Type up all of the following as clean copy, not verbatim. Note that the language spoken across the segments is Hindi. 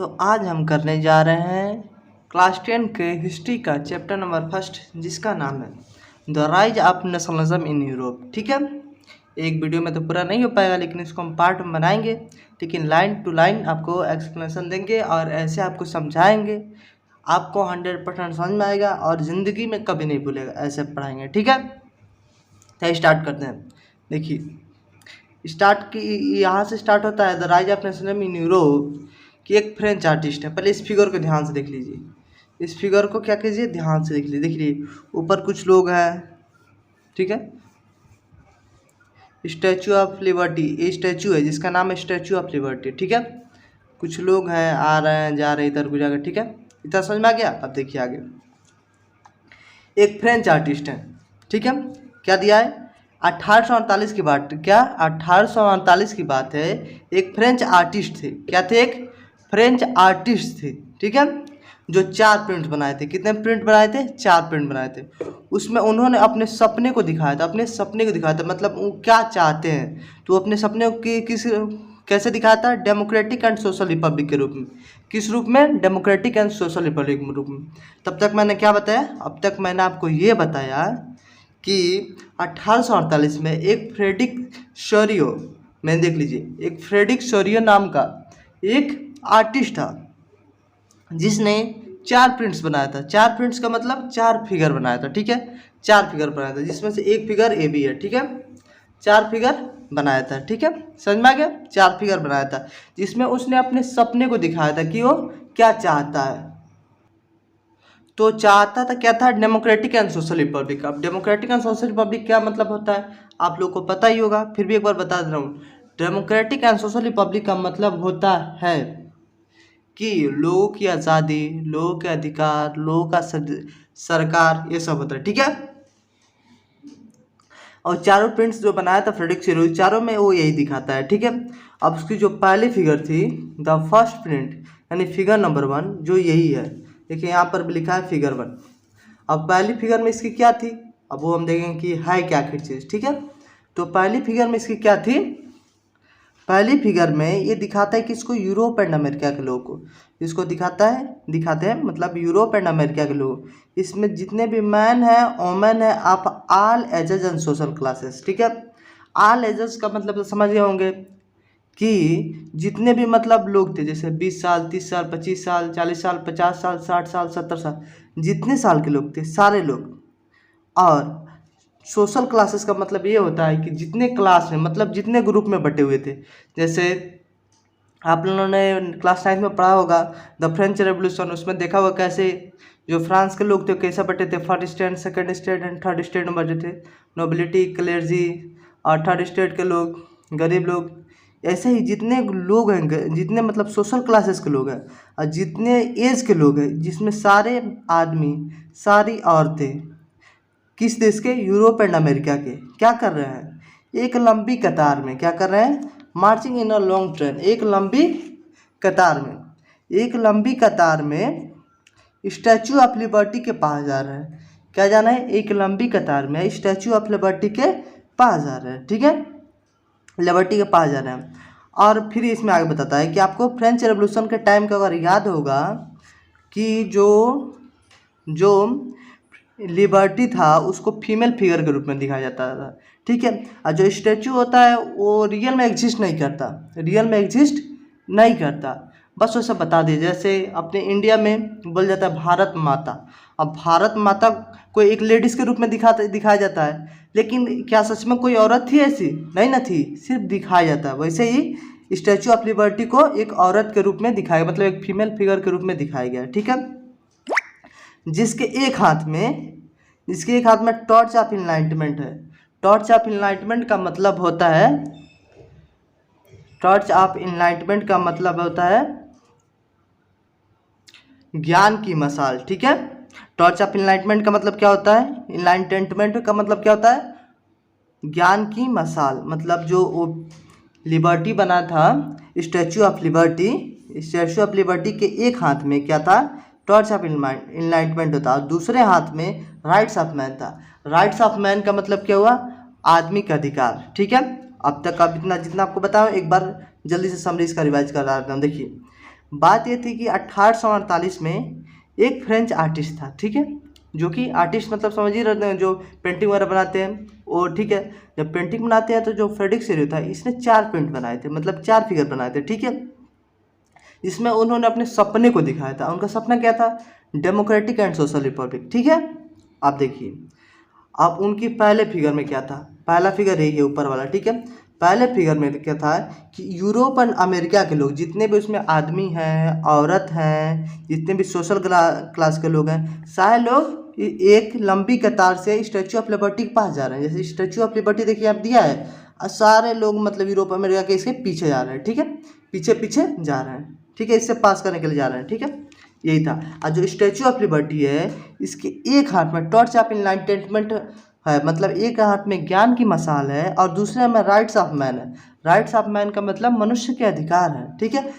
तो आज हम करने जा रहे हैं क्लास 10 के हिस्ट्री का चैप्टर नंबर फर्स्ट, जिसका नाम है the rise of nationalism in Europe. ठीक है, एक वीडियो में तो पूरा नहीं हो पाएगा, लेकिन इसको हम पार्ट में बनाएंगे। लेकिन लाइन टू लाइन आपको एक्सप्लेनेशन देंगे और ऐसे आपको समझाएंगे, आपको 100% समझ में आएगा और ज़िंदगी में कभी नहीं भूलेगा, ऐसे पढ़ाएंगे। ठीक है, तो स्टार्ट करते हैं। देखिए स्टार्ट की यहाँ से स्टार्ट होता है the rise of nationalism in Europe कि एक फ्रेंच आर्टिस्ट है। पहले इस फिगर को ध्यान से देख लीजिए, इस फिगर को क्या कीजिए, ध्यान से देख लीजिए। देखिए ऊपर कुछ लोग हैं, ठीक है, स्टैचू ऑफ लिबर्टी, ये स्टैचू है जिसका नाम है स्टैचू ऑफ लिबर्टी। ठीक है, कुछ लोग हैं, आ रहे हैं, जा रहे हैं इधर गुजर गए। ठीक है, इतना समझ में आ गया। अब देखिए आगे, एक फ्रेंच आर्टिस्ट है, ठीक है, क्या दिया है 1848 की बात, क्या 1848 की बात है। एक फ्रेंच आर्टिस्ट थे, क्या थे, एक फ्रेंच आर्टिस्ट थे, ठीक है, जो 4 प्रिंट बनाए थे। कितने प्रिंट बनाए थे? 4 प्रिंट बनाए थे। उसमें उन्होंने अपने सपने को दिखाया था, अपने सपने को दिखाया था, मतलब वो क्या चाहते हैं, तो अपने सपने को किस कैसे दिखाया था? डेमोक्रेटिक एंड सोशल रिपब्लिक के रूप में। किस रूप में? डेमोक्रेटिक एंड सोशल रिपब्लिक के रूप में। तब तक मैंने क्या बताया? अब तक मैंने आपको ये बताया कि 1848 में एक फ्रेडरिक शोरियो, मैंने देख लीजिए, एक फ्रेडरिक शोरियो नाम का एक आर्टिस्ट था जिसने 4 प्रिंट्स बनाया था। 4 प्रिंट्स का मतलब 4 फिगर बनाया था। ठीक है, 4 फिगर बनाया था, जिसमें से एक फिगर ए भी है। ठीक है, 4 फिगर बनाया था। ठीक है, समझ में आ गया? 4 फिगर बनाया था, जिसमें उसने अपने सपने को दिखाया था कि वो क्या चाहता है। तो चाहता था क्या था? Democratic and social Republic. अब डेमोक्रेटिक एंड सोशल रिपब्लिक क्या मतलब होता है आप लोग को पता ही होगा, फिर भी एक बार बता दे रहा हूँ। डेमोक्रेटिक एंड सोशल रिपब्लिक का मतलब होता है कि लोगों की आज़ादी, लोगों के अधिकार, लोगों का सरकार, ये सब होता है। ठीक है, और चारों प्रिंट्स जो बनाया था फ्रेडरिक शोरियो, चारों में वो यही दिखाता है। ठीक है, अब उसकी जो पहली फिगर थी, द फर्स्ट प्रिंट यानी फिगर नंबर 1, जो यही है, देखिए यहाँ पर भी लिखा है फिगर 1। अब पहली फिगर में इसकी क्या थी, अब वो हम देखेंगे कि है क्या आखिर चीज़। ठीक है, तो पहली फिगर में इसकी क्या थी? पहली फिगर में ये दिखाता है कि इसको यूरोप एंड अमेरिका के लोगों को, इसको दिखाते हैं मतलब यूरोप एंड अमेरिका के लोग, इसमें जितने भी मैन है, वोमेन है, आप all ages and social classes. ठीक है, ऑल एजेस का मतलब तो समझ गए होंगे कि जितने भी मतलब लोग थे, जैसे 20 साल, 30 साल, 25 साल, 40 साल, 50 साल, 60 साल, 70 साल, जितने साल के लोग थे सारे लोग। और सोशल क्लासेस का मतलब ये होता है कि जितने क्लास में, मतलब जितने ग्रुप में बटे हुए थे। जैसे आप लोगों ने क्लास 9 में पढ़ा होगा द फ्रेंच रेवोल्यूशन, उसमें देखा होगा कैसे जो फ्रांस के लोग थे कैसे बटे थे, first state, second state and third state में बटे थे, नोबिलिटी, क्लेर्जी, और थर्ड स्टेट के लोग, गरीब लोग। ऐसे ही जितने लोग हैं, जितने मतलब सोशल क्लासेस के लोग हैं और जितने एज के लोग हैं, जिसमें सारे आदमी, सारी औरतें किस देश के? यूरोप एंड अमेरिका के, क्या कर रहे हैं? एक लंबी कतार में, क्या कर रहे हैं? Marching in a long train, एक लंबी कतार में, एक लंबी कतार में स्टैचू ऑफ लिबर्टी के पास जा रहे हैं। क्या जाना है? एक लंबी कतार में स्टैचू ऑफ लिबर्टी के पास जा रहे हैं। ठीक है, लिबर्टी के पास जा रहे हैं। और फिर इसमें आगे बताता है कि आपको फ्रेंच रेवोल्यूशन के टाइम का अगर याद होगा कि जो लिबर्टी था उसको फीमेल फिगर के रूप में दिखाया जाता था। ठीक है, और जो स्टैचू होता है वो रियल में एग्जिस्ट नहीं करता, रियल में एग्जिस्ट नहीं करता, बस वो सब बता दिए। जैसे अपने इंडिया में बोल जाता है भारत माता, अब भारत माता को एक लेडीज़ के रूप में दिखाया जाता है, लेकिन क्या सच में कोई औरत थी ऐसी? नहीं ना थी, सिर्फ दिखाया जाता है। वैसे ही स्टैचू ऑफ लिबर्टी को एक औरत के रूप में दिखाया, मतलब एक फीमेल फिगर के रूप में दिखाया गया। ठीक है, जिसके एक हाथ में टॉर्च ऑफ इनलाइटमेंट है। टॉर्च ऑफ इनलाइटमेंट का मतलब होता है, टॉर्च ऑफ इनलाइटमेंट का मतलब होता है ज्ञान की मशाल। ठीक है, टॉर्च ऑफ इनलाइटमेंट का मतलब क्या होता है? इनलाइटमेंट का मतलब क्या होता है? ज्ञान की मशाल। मतलब जो वो लिबर्टी बना था, statue of liberty, statue of liberty के एक हाथ में क्या था? टॉर्च ऑफ इनलाइटमेंट होता, और दूसरे हाथ में राइट्स ऑफ मैन था। राइट्स ऑफ मैन का मतलब क्या हुआ? आदमी का अधिकार। ठीक है, अब तक अब इतना जितना आपको बताऊँ, एक बार जल्दी से समरी इसका रिवाइज करा देता हूँ। देखिए बात ये थी कि 1848 में एक फ्रेंच आर्टिस्ट था, ठीक है, जो कि आर्टिस्ट मतलब समझ ही रहते हैं, जो पेंटिंग वगैरह बनाते हैं वो, ठीक है। जब पेंटिंग बनाते हैं तो जो फ्रेडरिक सेरियो था इसने 4 पेंट बनाए थे, मतलब 4 फिगर बनाए थे, ठीक है। इसमें उन्होंने अपने सपने को दिखाया था। उनका सपना क्या था? डेमोक्रेटिक एंड सोशल रिपब्लिक, ठीक है। आप देखिए, अब उनकी पहले फिगर में क्या था? पहला फिगर यही है ऊपर वाला, ठीक है। पहले फिगर में क्या था कि यूरोप और अमेरिका के लोग जितने भी उसमें आदमी हैं, औरत हैं, जितने भी सोशल क्लास के लोग हैं, सारे लोग एक लंबी कतार से स्टैचू ऑफ लिबर्टी के पास जा रहे हैं। जैसे स्टैचू ऑफ लिबर्टी देखिए आप दिया है, और सारे लोग मतलब यूरोप अमेरिका के इसके पीछे जा रहे हैं, ठीक है, पीछे पीछे जा रहे हैं, ठीक है, इससे पास करने के लिए जा रहे हैं, ठीक है। यही था। और जो स्टैचू ऑफ लिबर्टी है इसके एक हाथ में टॉर्च ऑफ इनलाइटमेंट है, मतलब एक हाथ में ज्ञान की मशाल है और दूसरे में राइट्स ऑफ मैन है। राइट्स ऑफ मैन का मतलब मनुष्य के अधिकार है, ठीक है,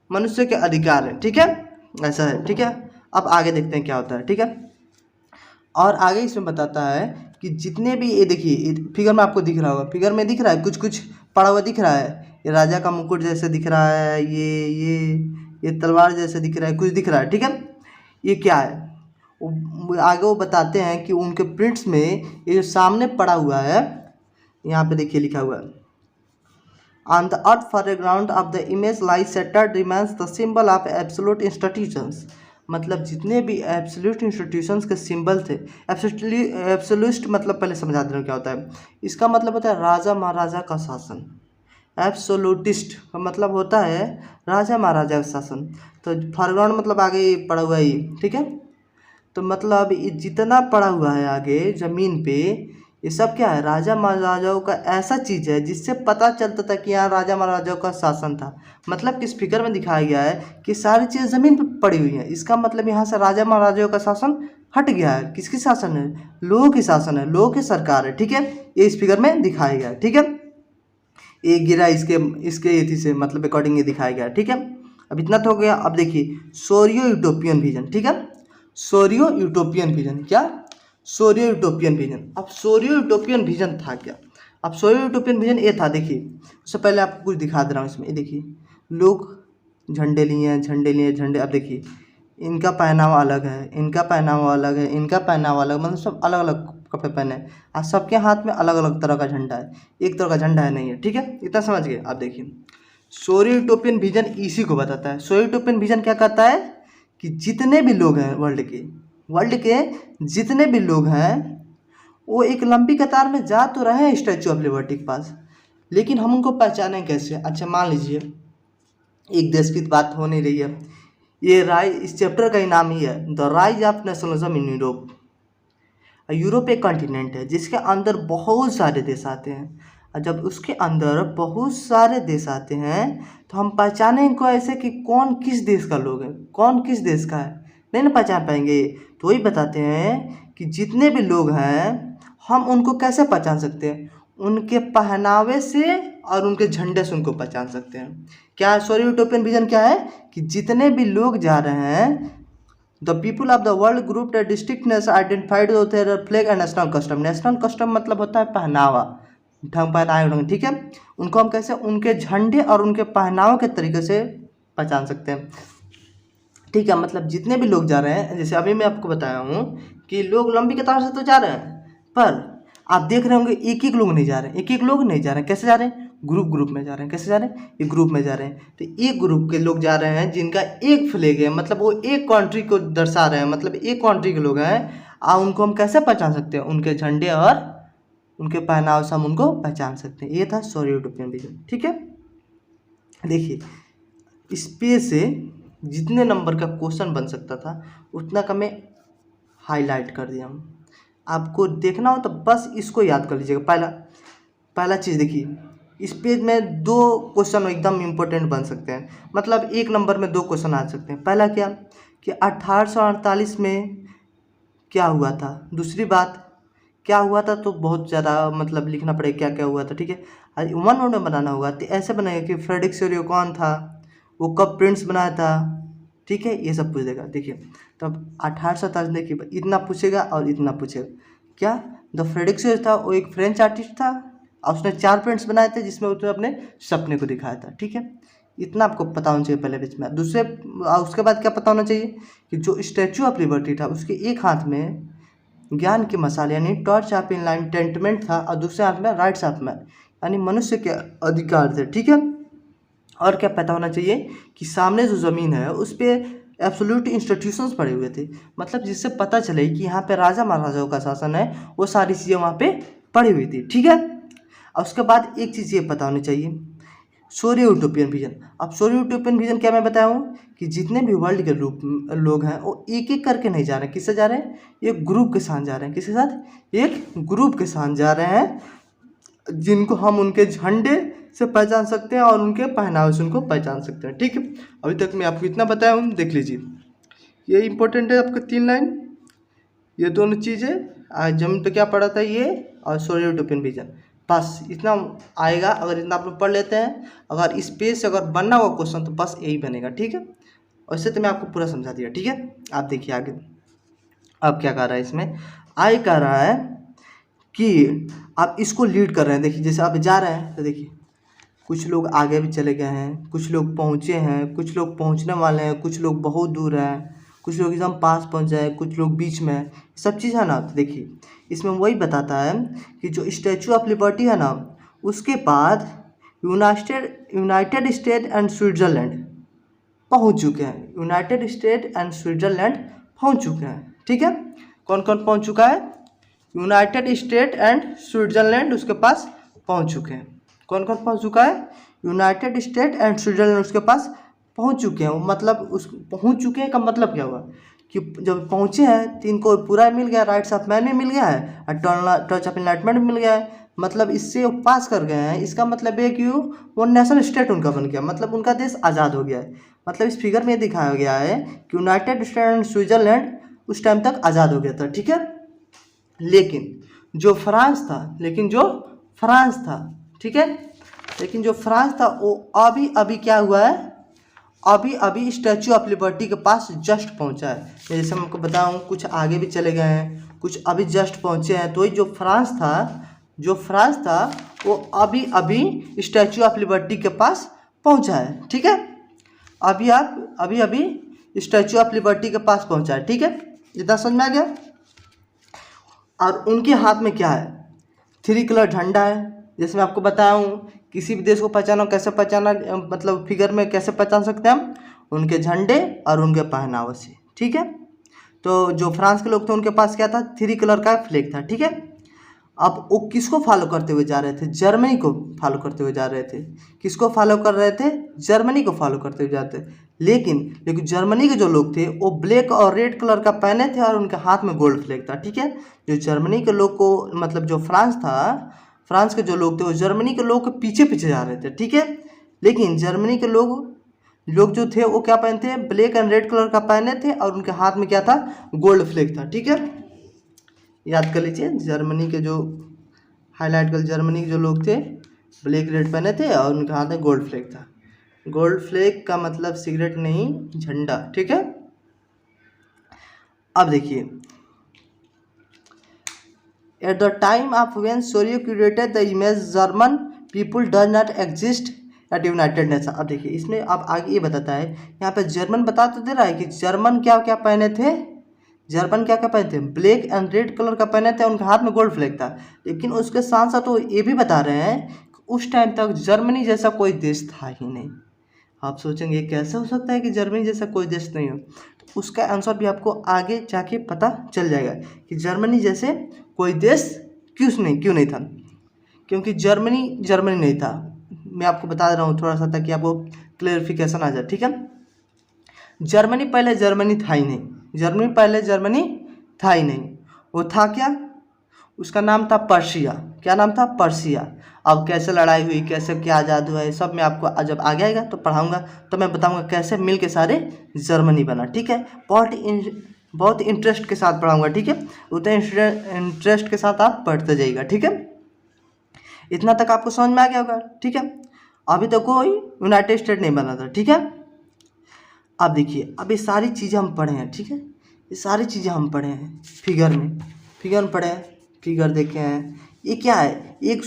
मनुष्य के अधिकार है, ठीक है, ऐसा है, ठीक है। अब आगे देखते हैं क्या होता है, ठीक है। और आगे इसमें बताता है कि जितने भी, ये देखिए फिगर में आपको दिख रहा होगा, फिगर में दिख रहा है कुछ कुछ पड़ा हुआ दिख रहा है, ये राजा का मुकुट जैसे दिख रहा है, ये तलवार जैसे दिख रहा है, कुछ दिख रहा है, ठीक है। ये क्या है? आगे वो बताते हैं कि उनके प्रिंट्स में ये जो सामने पड़ा हुआ है, यहाँ पे देखिए लिखा हुआ है, on the earth foreground of the image lies shattered remains the symbol of absolute institutions। मतलब जितने भी एब्सोल्यूट इंस्टीट्यूशंस के सिंबल थे, एब्सोल्यूट मतलब पहले समझा दे रहा हूँ क्या होता है। इसका मतलब होता है राजा महाराजा का शासन। एब्सोल्यूटिस्ट का मतलब होता है राजा महाराजा का शासन। तो फॉरग्राउंड मतलब आगे पड़ा हुआ ही, ठीक है। तो मतलब ये जितना पड़ा हुआ है आगे ज़मीन पे, ये सब क्या है? राजा महाराजाओं का ऐसा चीज़ है जिससे पता चलता था कि यहाँ राजा महाराजाओं का शासन था। मतलब किस फिगर में दिखाया गया है कि सारी चीज़ें ज़मीन पर पड़ी हुई हैं। इसका मतलब यहाँ से राजा महाराजाओं का शासन हट गया है। किसकी शासन है? लोगों की शासन है, लोगों की सरकार है, ठीक है। ये इस फिगर में दिखाया गया है, ठीक है। ये गिरा इसके इसके इति से मतलब अकॉर्डिंग ये दिखाया गया है, ठीक है। अब इतना तो हो गया। अब देखिए सोरियो यूटोपियन विजन, ठीक है। सोरियो यूटोपियन विजन क्या? Sorio utopian vision. अब सोरियो यूटोपियन विजन था क्या? अब सोरियो यूटोपियन विजन ये था, देखिए उससे पहले आपको कुछ दिखा दे रहा हूँ इसमें। ये देखिए लोग झंडे लिए हैं, झंडे लिए झंडे। अब देखिए इनका पहनावा अलग है, इनका पहनावा अलग है, इनका पहनावा अलग, मतलब सब अलग अलग कपड़े पहने हैं और सबके हाथ में अलग अलग तरह का झंडा है, एक तरह का झंडा है नहीं है, ठीक है। इतना समझ गए। आप देखिए सोरियो यूटोपियन विजन इसी को बताता है। सोरियो यूटोपियन विजन क्या कहता है कि जितने भी लोग हैं वर्ल्ड के जितने भी लोग हैं वो एक लंबी कतार में जा तो रहे हैं स्टैचू ऑफ लिबर्टी के पास, लेकिन हम उनको पहचानें कैसे? अच्छा मान लीजिए एक देश की बात हो नहीं रही है, ये इस चैप्टर का ही नाम ही है the rise of nationalism in Europe. Europe एक कॉन्टिनेंट है जिसके अंदर बहुत सारे देश आते हैं, और जब उसके अंदर बहुत सारे देश आते हैं तो हम पहचानें इनको ऐसे कि कौन किस देश का लोग है, कौन किस देश का है, नहीं ना पहचान पाएंगे। तो वही बताते हैं कि जितने भी लोग हैं हम उनको कैसे पहचान सकते हैं? उनके पहनावे से और उनके झंडे से उनको पहचान सकते हैं। क्या सॉरी यूटोपियन विजन क्या है कि जितने भी लोग जा रहे हैं the people of the world group the distinctness identified होते हैं flag and national custom. National custom मतलब होता है पहनावा, ढंग पहनावे, ठीक है। उनको हम कैसे उनके झंडे और उनके पहनावे के तरीके से पहचान सकते हैं, ठीक है। मतलब जितने भी लोग जा रहे हैं, जैसे अभी मैं आपको बताया हूँ कि लोग लंबी कतार से तो जा रहे हैं, पर आप देख रहे होंगे एक एक लोग नहीं जा रहे हैं, एक एक लोग नहीं जा रहे हैं। कैसे जा रहे हैं? ग्रुप में जा रहे हैं। कैसे जा रहे हैं? ये ग्रुप में जा रहे हैं। तो एक ग्रुप के लोग जा रहे हैं जिनका एक फ्लैग है, मतलब वो एक कंट्री को दर्शा रहे हैं, मतलब एक कंट्री के लोग हैं। उनको हम कैसे पहचान सकते हैं? उनके झंडे और उनके पहनाव से हम उनको पहचान सकते हैं। ये था सॉरी यूटोपियन विजन, ठीक है। देखिए स्पेस से जितने नंबर का क्वेश्चन बन सकता था उतना का मैं हाईलाइट कर दिया हूँ। आपको देखना हो तो बस इसको याद कर लीजिएगा। पहला चीज़ देखिए, इस पेज में 2 क्वेश्चन एकदम इम्पोर्टेंट बन सकते हैं, मतलब एक नंबर में 2 क्वेश्चन आ सकते हैं। पहला क्या कि 1848 में क्या हुआ था। दूसरी बात क्या हुआ था तो बहुत ज़्यादा मतलब लिखना पड़ेगा क्या क्या हुआ था, ठीक है। 1 वर्ड में बनाना होगा तो ऐसे बनाएगा कि फ्रेडरिक सेरियो कौन था, वो कब प्रिंट्स बनाया था, ठीक है, ये सब पूछ देगा। देखिए तब 1847 देखिए इतना पूछेगा और इतना पूछेगा। क्या द फ्रेडरिक सेरियो था वो एक फ्रेंच आर्टिस्ट था और उसने 4 प्रिंट्स बनाए थे जिसमें उसने अपने सपने को दिखाया था, ठीक है। इतना आपको पता होना चाहिए पहले पेज में। दूसरे उसके बाद क्या पता होना चाहिए कि जो स्टैचू ऑफ लिबर्टी था उसके एक हाथ में ज्ञान की मशाल यानी टॉर्च ऑफ इनलाइटमेंट था और दूसरे हाथ में राइट्स ऑफ मैन यानी मनुष्य के अधिकार थे, ठीक है। और क्या पता होना चाहिए कि सामने जो ज़मीन है उस पर एब्सोल्यूट इंस्टीट्यूशंस पड़े हुए थे, मतलब जिससे पता चले कि यहाँ पे राजा महाराजाओं का शासन है, वो सारी चीज़ें वहाँ पे पड़ी हुई थी, ठीक है। और उसके बाद एक चीज़ ये पता होनी चाहिए, सौर्य यूटोपियन विजन। अब सौर्य यूटोपियन विजन क्या मैं बताया हूँ कि जितने भी वर्ल्ड के लोग हैं वो एक एक करके नहीं जा रहे हैं, किससे जा रहे हैं, एक ग्रुप के साथ जा रहे हैं। किसके साथ, एक ग्रुप के साथ जा रहे हैं, जिनको हम उनके झंडे से पहचान सकते हैं और उनके पहनावे से उनको पहचान सकते हैं, ठीक है। अभी तक मैं आपको इतना बताया हूँ, देख लीजिए ये इंपॉर्टेंट है आपका 3 लाइन, ये दोनों चीज़ें जमीन पे क्या पड़ा था ये और सौर्य यूटोपियन विजन, बस इतना आएगा। अगर इतना आप लोग पढ़ लेते हैं, अगर इस पेज से अगर बनना हुआ क्वेश्चन तो बस यही बनेगा, ठीक है। वैसे तो मैं आपको पूरा समझा दिया, ठीक है। आप देखिए आगे अब क्या कह रहा है इसमें, आगे कह रहा है कि आप इसको लीड कर रहे हैं। देखिए जैसे आप जा रहे हैं तो देखिए कुछ लोग आगे भी चले गए हैं, कुछ लोग पहुँचे हैं, कुछ लोग पहुँचने वाले हैं, कुछ लोग बहुत दूर हैं, कुछ लोग एकदम पास पहुँच जाए, कुछ लोग बीच में, सब चीज़ है ना। तो देखिए इसमें वही बताता है कि जो स्टैचू ऑफ लिबर्टी है ना उसके बाद यूनाइटेड स्टेट एंड स्विट्ज़रलैंड पहुंच चुके हैं, यूनाइटेड स्टेट एंड स्विट्ज़रलैंड पहुंच चुके हैं, ठीक है। कौन कौन पहुंच चुका है, यूनाइटेड स्टेट एंड स्विट्ज़रलैंड उसके पास पहुंच चुके हैं। कौन कौन पहुंच चुका है, यूनाइटेड स्टेट एंड स्विट्ज़रलैंड उसके पास पहुंच चुके हैं। मतलब उस पहुंच चुके हैं का मतलब क्या हुआ कि जब पहुंचे हैं तो इनको पूरा मिल गया, राइट्स ऑफ मैन भी मिल गया है और टच ऑफ इनलाइटमेंट भी मिल गया है, मतलब इससे वो पास कर गए हैं। इसका मतलब है कि वो नेशनल स्टेट उनका बन गया, मतलब उनका देश आज़ाद हो गया है। मतलब इस फिगर में दिखाया गया है कि यूनाइटेड स्टेट एंड स्विट्ज़रलैंड उस टाइम तक आज़ाद हो गया था, ठीक है। लेकिन जो फ्रांस था, ठीक है, लेकिन जो फ्रांस था वो अभी क्या हुआ है, अभी स्टैचू ऑफ लिबर्टी के पास जस्ट पहुंचा है। जैसे मैं आपको बताऊं कुछ आगे भी चले गए हैं, कुछ अभी जस्ट पहुंचे हैं। तो जो फ्रांस था वो अभी स्टैचू ऑफ लिबर्टी के पास पहुंचा है, ठीक है। अभी स्टैचू ऑफ लिबर्टी के पास पहुंचा है, ठीक है। इतना समझ में आ गया। और उनके हाथ में क्या है, 3 कलर झंडा है। जैसे मैं आपको बताया हूँ किसी भी देश को पहचाना कैसे पहचाना, मतलब फिगर में कैसे पहचान सकते हैं हम, उनके झंडे और उनके पहनावे से, ठीक है। तो जो फ्रांस के लोग थे उनके पास क्या था, 3 कलर का फ्लैग था, ठीक है। अब वो किसको फॉलो करते हुए जा रहे थे, जर्मनी को फॉलो करते हुए जा रहे थे। किसको फॉलो कर रहे थे, जर्मनी को फॉलो करते हुए जाते। लेकिन जर्मनी के जो लोग थे वो ब्लैक और रेड कलर का पहने थे और उनके हाथ में गोल्ड फ्लैग था, ठीक है। जो जर्मनी के लोग को, मतलब जो फ्रांस के जो लोग थे वो जर्मनी के लोग के पीछे पीछे जा रहे थे, ठीक है। लेकिन जर्मनी के लोग जो थे वो क्या पहनते हैं, ब्लैक एंड रेड कलर का पहने थे और उनके हाथ में क्या था, गोल्ड फ्लैग था, ठीक है। याद कर लीजिए जर्मनी के जो हाईलाइट कर, जर्मनी के जो लोग थे ब्लैक रेड पहने थे और उनके हाथ में गोल्ड फ्लैग था। गोल्ड फ्लैग का मतलब सिगरेट नहीं, झंडा, ठीक है। अब देखिए at the time of when Sorio curated the image German people does not exist at United nation. अब देखिए इसमें अब आगे ये बताता है, यहाँ पे जर्मन बता तो दे रहा है कि जर्मन क्या क्या पहने थे, जर्मन क्या क्या पहने थे, ब्लैक एंड रेड कलर का पहने थे, उनके हाथ में गोल्ड फ्लैग था। लेकिन उसके साथ साथ वो ये भी बता रहे हैं कि उस टाइम तक जर्मनी जैसा कोई देश था ही नहीं। आप सोचेंगे कैसे हो सकता है कि जर्मनी जैसा कोई देश नहीं हो, तो उसका आंसर भी आपको आगे जाके पता चल जाएगा कि जर्मनी जैसे कोई देश क्यों नहीं था, क्योंकि जर्मनी नहीं था। मैं आपको बता रहा हूँ थोड़ा सा ताकि आपको क्लेरिफिकेशन आ जाए, ठीक है। जर्मनी पहले जर्मनी था ही नहीं, वो था क्या, उसका नाम था पर्शिया। क्या नाम था, पर्शिया। अब कैसे लड़ाई हुई, कैसे क्या आज़ाद हुआ, ये सब मैं आपको जब आगे आएगा तो पढ़ाऊंगा, तो मैं बताऊंगा कैसे मिल के सारे जर्मनी बना, ठीक है। बहुत इंटरेस्ट के साथ पढ़ाऊंगा, ठीक है। उतने इंटरेस्ट के साथ आप पढ़ते जाइएगा, ठीक है। इतना तक आपको समझ में आ गया होगा, ठीक है। अभी तक कोई यूनाइटेड स्टेट नहीं बना था, ठीक है। अब देखिए अब ये सारी चीज़ें हम पढ़े हैं, ठीक है। ये सारी चीज़ें हम पढ़े हैं फिगर में पढ़े हैं, फिगर देखे हैं। ये क्या है, एक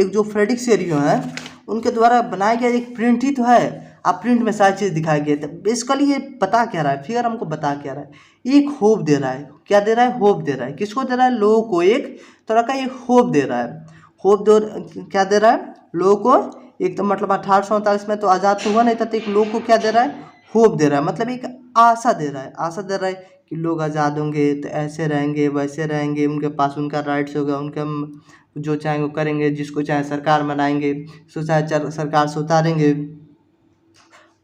जो फ्रेडरिक शेरियो है उनके द्वारा बनाया गया एक प्रिंट ही तो है। आप प्रिंट में सारी चीज़ दिखाई गई है। बेसिकली ये बता क्या रहा है, फिगर हमको बता क्या रहा है, एक होप दे रहा है। क्या दे रहा है? होप दे रहा है। किसको दे रहा है? लोगों को एक तरह का एक होप दे रहा है। होप दो क्या दे रहा है? लोगों को एकदम मतलब 1847 में तो आज़ाद तो हुआ नहीं था, तो एक लोग को क्या दे रहा है? होप दे रहा है, मतलब एक आशा दे रहा है। आशा दे रहा है कि लोग आज़ाद होंगे तो ऐसे रहेंगे वैसे रहेंगे, उनके पास उनका राइट्स होगा, उनका जो चाहेंगे वो करेंगे, जिसको चाहे सरकार बनाएंगे, जिसको चाहे सरकार से उतारेंगे,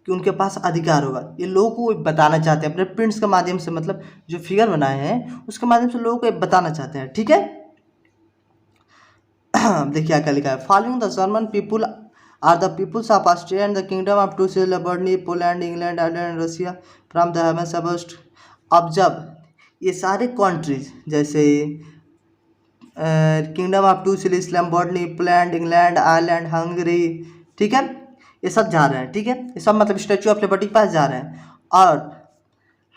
कि उनके पास अधिकार होगा। ये लोगों को बताना चाहते हैं अपने प्रिंट्स के माध्यम से, मतलब जो फिगर बनाए हैं उसके माध्यम से लोगों को बताना चाहते हैं। ठीक है, देखिए क्या लिखा है, following the German people are the peoples of Austria and the kingdom of two Bernie Poland England Ireland Russia from the heavens अबस्ट। अब जब ये सारे कंट्रीज जैसे kingdom of two Bernie Poland England Ireland Hungary, ठीक है, ये सब जा रहे हैं। ठीक है, ये सब मतलब स्टैच्यू ऑफ लिबर्टी के पास जा रहे हैं। और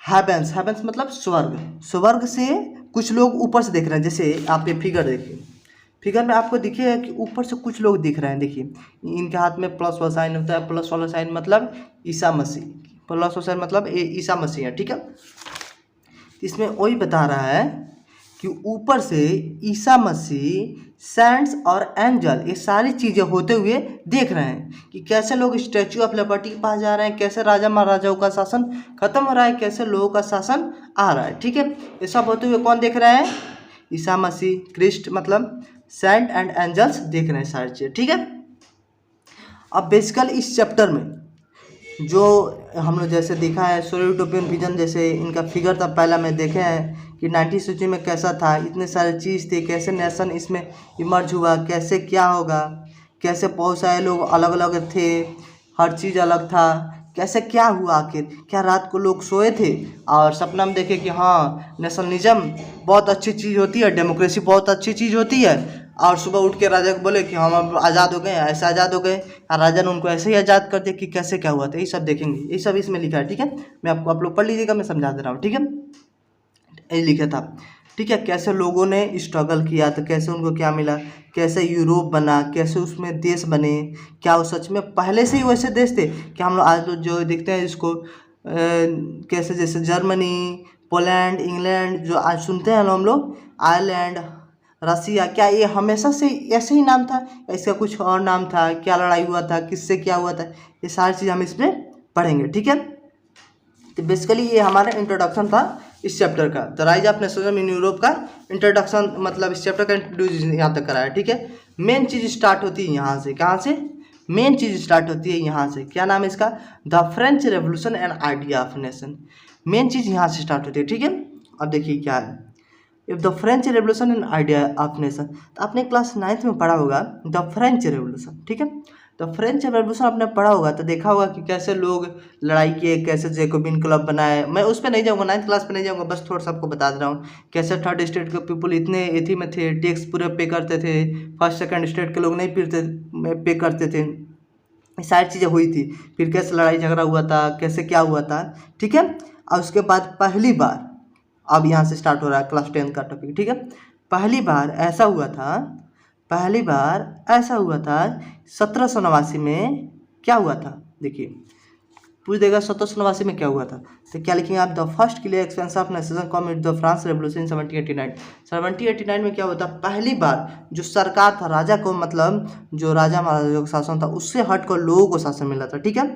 हेवेंस, हेवेंस मतलब स्वर्ग, स्वर्ग से कुछ लोग ऊपर से देख रहे हैं। जैसे आप ये फिगर देखिए, फिगर में आपको दिखेगा कि ऊपर से कुछ लोग दिख रहे हैं। देखिए इनके हाथ में प्लस वाला साइन होता है, प्लस वाला साइन मतलब ईसा मसीह, प्लस वाला साइन मतलब ईसा मसीह है। ठीक है, इसमें वही बता रहा है कि ऊपर से ईसा मसीह, सेंट्स और एंजल, ये सारी चीज़ें होते हुए देख रहे हैं कि कैसे लोग स्टैच्यू ऑफ लिबर्टी के पास जा रहे हैं, कैसे राजा महाराजाओं का शासन खत्म हो रहा है, कैसे लोगों का शासन आ रहा है। ठीक है, ये सब होते हुए कौन देख रहे हैं? ईसा मसीह, क्रिस्ट मतलब सेंट एंड एंजल्स देख रहे हैं सारी चीज़ें। ठीक है, अब बेसिकली इस चैप्टर में जो हम लोग जैसे देखा है सोलो यूटोपियन विजन, जैसे इनका फिगर था पहला में देखे हैं कि 19वीं सेंचुरी में कैसा था, इतने सारे चीज़ थे, कैसे नेशन इसमें इमर्ज हुआ, कैसे क्या होगा, कैसे बहुत सारे लोग अलग अलग थे, हर चीज़ अलग था, कैसे क्या हुआ, आखिर क्या रात को लोग सोए थे और सपना में देखे कि हाँ नेशनलिज्म बहुत अच्छी चीज़ होती है, डेमोक्रेसी बहुत अच्छी चीज़ होती है, और सुबह उठ के राजा को बोले कि हम अब आज़ाद हो गए, ऐसे आज़ाद हो गए, और राजा ने उनको ऐसे ही आज़ाद कर दिया कि कैसे क्या हुआ था। ये सब देखेंगे, ये सब इसमें लिखा है। ठीक है, मैं आपको, आप लोग पढ़ लीजिएगा, मैं समझा दे रहा हूँ। ठीक है, ये लिखा था। ठीक है, कैसे लोगों ने स्ट्रगल किया, तो कैसे उनको क्या मिला, कैसे यूरोप बना, कैसे उसमें देश बने, क्या वो सच में पहले से ही वैसे देश थे कि हम लोग आज जो देखते हैं इसको कैसे, जैसे जर्मनी, पोलैंड, इंग्लैंड जो आज सुनते हैं हम लोग, आयरलैंड, रसिया, क्या ये हमेशा से ऐसे ही नाम था, इसका कुछ और नाम था, क्या लड़ाई हुआ था, किससे क्या हुआ था, ये सारी चीज़ हम इसमें पढ़ेंगे। ठीक है, तो बेसिकली ये हमारा इंट्रोडक्शन था इस चैप्टर का, the rise of nationalism in Europe का इंट्रोडक्शन, मतलब इस चैप्टर का इंट्रोड्यूस यहाँ तक कराया। ठीक है, मेन चीज़ स्टार्ट होती है यहाँ से, कहाँ से? मेन चीज़ स्टार्ट होती है यहाँ से। क्या नाम है इसका? The French revolution and idea of nation. Main चीज़ यहाँ से स्टार्ट होती है। ठीक है, अब देखिए क्या है, if the French revolution and idea of nation, तो आपने क्लास 9th में पढ़ा होगा द फ्रेंच रेवोल्यूशन। ठीक है, तो फ्रेंच रेवोल्यूशन आपने पढ़ा होगा तो देखा होगा कि कैसे लोग लड़ाई किए, कैसे जैकोबिन क्लब बनाए। मैं उस पर नहीं जाऊँगा, 9th क्लास पे नहीं जाऊँगा, बस थोड़ा सा आपको बता दे रहा हूँ कैसे थर्ड स्टेट के पीपल इतने एथी में थे, टैक्स पूरे पे करते थे, फर्स्ट सेकंड स्टेट के लोग नहीं पे करते थे, ये सारी चीज़ें हुई थी। फिर कैसे लड़ाई झगड़ा हुआ था, कैसे क्या हुआ था। ठीक है, और उसके बाद पहली बार, अब यहाँ से स्टार्ट हो रहा है क्लास 10 का टॉपिक। ठीक है, पहली बार ऐसा हुआ था, पहली बार ऐसा हुआ था 1789 में। क्या हुआ था? देखिए पूछ देगा 1789 में क्या हुआ था, तो क्या लिखेंगे आप? The first clear expansion of national com the France revolution in 1789। 1789 में क्या हुआ था? पहली बार जो सरकार था, राजा को मतलब जो राजा महाराजा का शासन था उससे हट कर लोगों को शासन मिला था। ठीक है,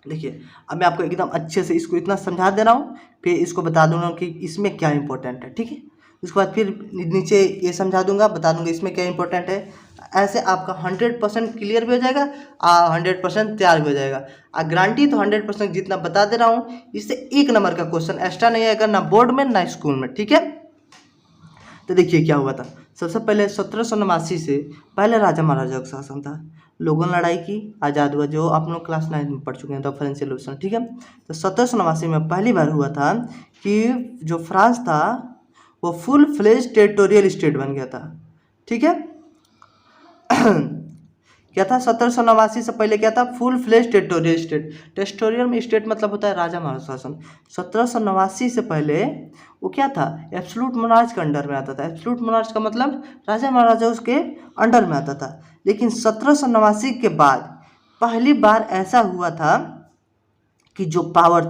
देखिए अब मैं आपको एकदम अच्छे से इसको इतना समझा दे रहा हूँ, फिर इसको बता दूंगा कि इसमें क्या इंपॉर्टेंट है। ठीक है, उसके बाद फिर नीचे ये समझा दूंगा, बता दूंगा इसमें क्या इंपॉर्टेंट है। ऐसे आपका 100% क्लियर भी हो जाएगा और 100% तैयार भी हो जाएगा। और गारंटी तो 100% जितना बता दे रहा हूँ, इससे 1 नंबर का क्वेश्चन एक्स्ट्रा नहीं आएगा, ना बोर्ड में ना स्कूल में। ठीक है, तो देखिए क्या हुआ था। सबसे पहले 1789 से पहले राजा महाराजा का शासन था, लोगों ने लड़ाई की, आज़ाद हुआ, जो आप लोग क्लास 9 में पढ़ चुके हैं, द फ्रेंच रेवोल्यूशन। ठीक है, तो 1789 में पहली बार हुआ था कि जो फ्रांस था वो फुल फ्लेज टेरिटोरियल स्टेट बन गया था। ठीक है, क्या था? 1789 से पहले क्या था? Full fledge territorial state. Territorial में स्टेट मतलब होता है राजा महाराजा शासन। 1789 से पहले वो क्या था? एब्सोल्यूट मोनार्च के अंडर में आता था। एब्सोल्यूट मोनार्च का मतलब राजा महाराजा उसके अंडर में आता था। लेकिन 1789 के बाद पहली बार ऐसा हुआ था कि जो पावर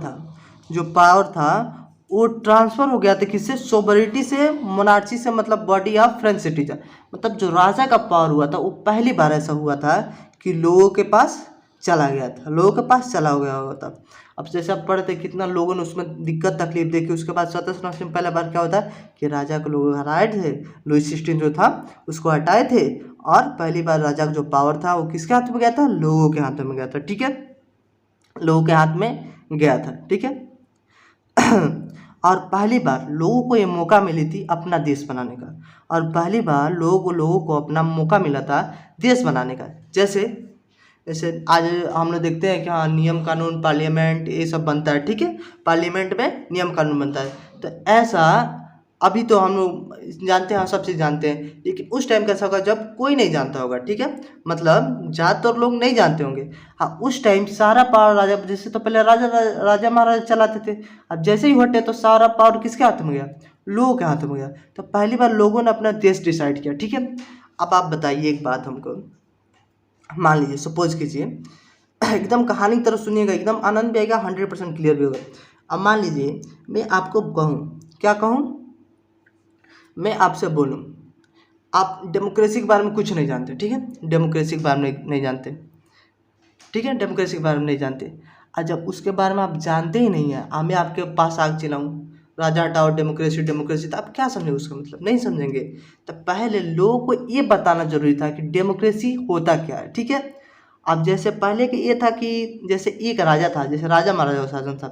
था वो ट्रांसफ़र हो गया था किससे, सोवरिटी से मोनार्ची से, मतलब बॉडी ऑफ फ्रेंच सिटीजन। मतलब जो राजा का पावर हुआ था वो पहली बार ऐसा हुआ था कि लोगों के पास चला गया था, लोगों के पास चला गया हुआ था। अब जैसे आप पढ़ते कितना लोगों ने उसमें दिक्कत तकलीफ देखी। उसके बाद 17 में पहला बार क्या होता है कि राजा को लोग हराए थे, लुई 16 जो था उसको हटाए थे, और पहली बार राजा का जो पावर था वो किसके हाथ में गया था, लोगों के हाथों में गया था। ठीक है, लोगों के हाथ में गया था। ठीक है और पहली बार लोगों को ये मौका मिली थी अपना देश बनाने का, और पहली बार लोगों को अपना मौका मिला था देश बनाने का। जैसे जैसे आज हम लोग देखते हैं कि हाँ नियम कानून पार्लियामेंट ये सब बनता है। ठीक है, पार्लियामेंट में नियम कानून बनता है। तो ऐसा अभी तो हम लोग जानते हैं, हाँ सब चीज़ जानते हैं, लेकिन उस टाइम कैसा होगा जब कोई नहीं जानता होगा। ठीक है, मतलब ज़्यादातर लोग नहीं जानते होंगे। हाँ उस टाइम सारा पावर राजा, जैसे तो पहले राजा महाराजा चलाते थे, अब जैसे ही हटे तो सारा पावर किसके हाथ में गया, लोगों के हाथ में गया। तो पहली बार लोगों ने अपना देश डिसाइड किया। ठीक है, अब आप बताइए एक बात हमको, मान लीजिए सपोज कीजिए एकदम कहानी की तरह सुनिएगा, एकदम आनंद भी आएगा, 100% क्लियर भी होगा। अब मान लीजिए मैं आपको कहूँ, क्या कहूँ, मैं आपसे बोलूँ आप डेमोक्रेसी के बारे में कुछ नहीं जानते। ठीक है, डेमोक्रेसी के बारे में नहीं जानते। ठीक है, डेमोक्रेसी के बारे में नहीं जानते, और जब उसके बारे में आप जानते ही नहीं है, मैं आपके पास आग चिल्लाऊँ राजा हटाओ डेमोक्रेसी डेमोक्रेसी, तो आप क्या समझेंगे, उसका मतलब नहीं समझेंगे। तो पहले लोगों को ये बताना जरूरी था कि डेमोक्रेसी होता क्या है। ठीक है, अब जैसे पहले के ये था कि जैसे एक राजा था, जैसे राजा महाराजा का शासन था।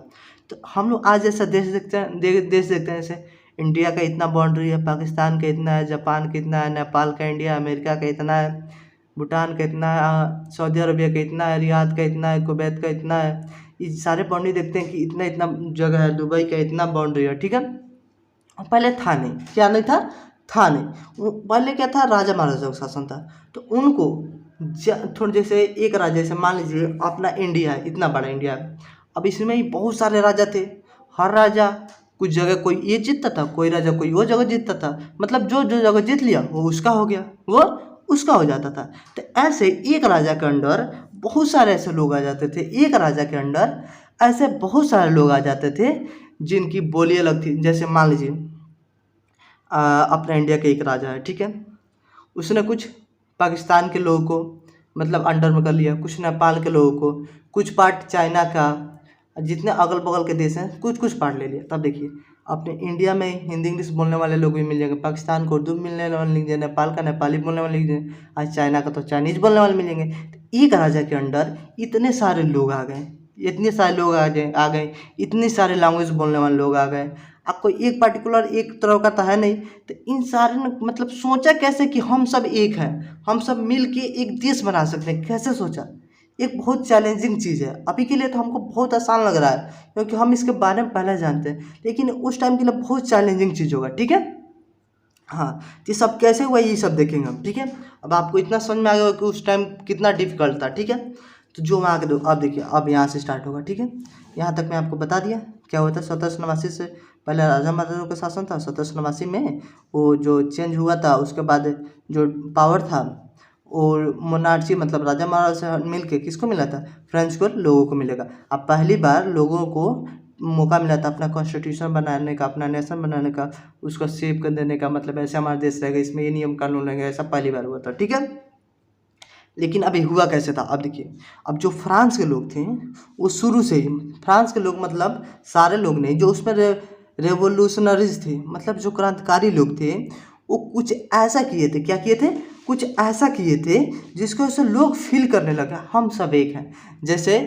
तो हम लोग आज जैसा देश देखते हैं, देश देखते हैं, जैसे इंडिया का इतना बाउंड्री है, पाकिस्तान का इतना है, जापान का इतना है, नेपाल का इतना, अमेरिका का इतना है, भूटान का इतना है, सऊदी अरबिया का इतना है, रियाद का इतना है, कुवैत का इतना है। ये सारे बाउंड्री देखते हैं कि इतना इतना जगह है, दुबई का इतना बाउंड्री है। ठीक है, पहले था नहीं, क्या नहीं था, था नहीं। पहले क्या था, राजा महाराजा का शासन था। तो उनको थोड़ा जैसे एक राजा, जैसे मान लीजिए अपना इंडिया है, इतना बड़ा इंडिया है, अब इसमें ही बहुत सारे राजा थे। हर राजा कुछ जगह कोई ये जीतता था, कोई राजा कोई वो जगह जीतता था, मतलब जो जो जगह जीत लिया वो उसका हो गया, वो उसका हो जाता था। तो ऐसे एक राजा के अंडर बहुत सारे ऐसे लोग आ जाते थे, एक राजा के अंडर ऐसे बहुत सारे लोग आ जाते थे जिनकी बोली अलग थी। जैसे मान लीजिए अपना इंडिया का एक राजा है। ठीक है, उसने कुछ पाकिस्तान के लोगों को मतलब अंडर में कर लिया, कुछ नेपाल के लोगों को, कुछ पार्ट चाइना का, जितने अगल बगल के देश हैं कुछ कुछ पार्ट ले लिया। तब देखिए अपने इंडिया में हिंदी इंग्लिश बोलने वाले लोग भी मिल जाएंगे, पाकिस्तान को उर्दू मिलने वाले मिल जाएंगे, नेपाल का नेपाली बोलने वाले मिल जाएंगे, आज चाइना का तो चाइनीज बोलने वाले मिल जाएंगे। तो एक राजा के अंडर इतने सारे लोग आ गए, इतने सारे लोग आ गए, इतने सारे लैंग्वेज बोलने वाले लोग आ गए। आपको एक पर्टिकुलर एक तरह का तो है नहीं। तो इन सारे ने मतलब सोचा कैसे कि हम सब एक हैं, हम सब मिल के एक देश बना सकते हैं, कैसे सोचा, एक बहुत चैलेंजिंग चीज़ है। अभी के लिए तो हमको बहुत आसान लग रहा है क्योंकि हम इसके बारे में पहले जानते हैं, लेकिन उस टाइम के लिए बहुत चैलेंजिंग चीज़ होगा। ठीक है, हाँ तो ये सब कैसे हुआ ये सब देखेंगे हम। ठीक है, अब आपको इतना समझ में आ गया कि उस टाइम कितना डिफिकल्ट था। ठीक है, तो जो मैं आगे दो अब देखिए, अब यहाँ से स्टार्ट होगा। ठीक है, यहाँ तक मैं आपको बता दिया क्या हुआ था। 1789 से पहले राजा महाराजा का शासन था, 1789 में वो जो चेंज हुआ था उसके बाद जो पावर था और मोनार्ची मतलब राजा महाराजा से मिल के किसको मिला था, फ्रेंच को, लोगों को मिलेगा। अब पहली बार लोगों को मौका मिला था अपना कॉन्स्टिट्यूशन बनाने का, अपना नेशन बनाने का, उसका शेप कर देने का, मतलब ऐसे हमारा देश रहेगा, इसमें ये नियम कानून रहेगा, ऐसा पहली बार हुआ था। ठीक है, लेकिन अभी हुआ कैसे था, अब देखिए। अब जो फ्रांस के लोग थे वो शुरू से ही, फ्रांस के लोग मतलब सारे लोग नहीं, जो उसमें रेवोल्यूशनरीज थे, मतलब जो क्रांतिकारी लोग थे, वो कुछ ऐसा किए थे, क्या किए थे, कुछ ऐसा किए थे जिसको वजह से लोग फील करने लगे हम सब एक हैं। जैसे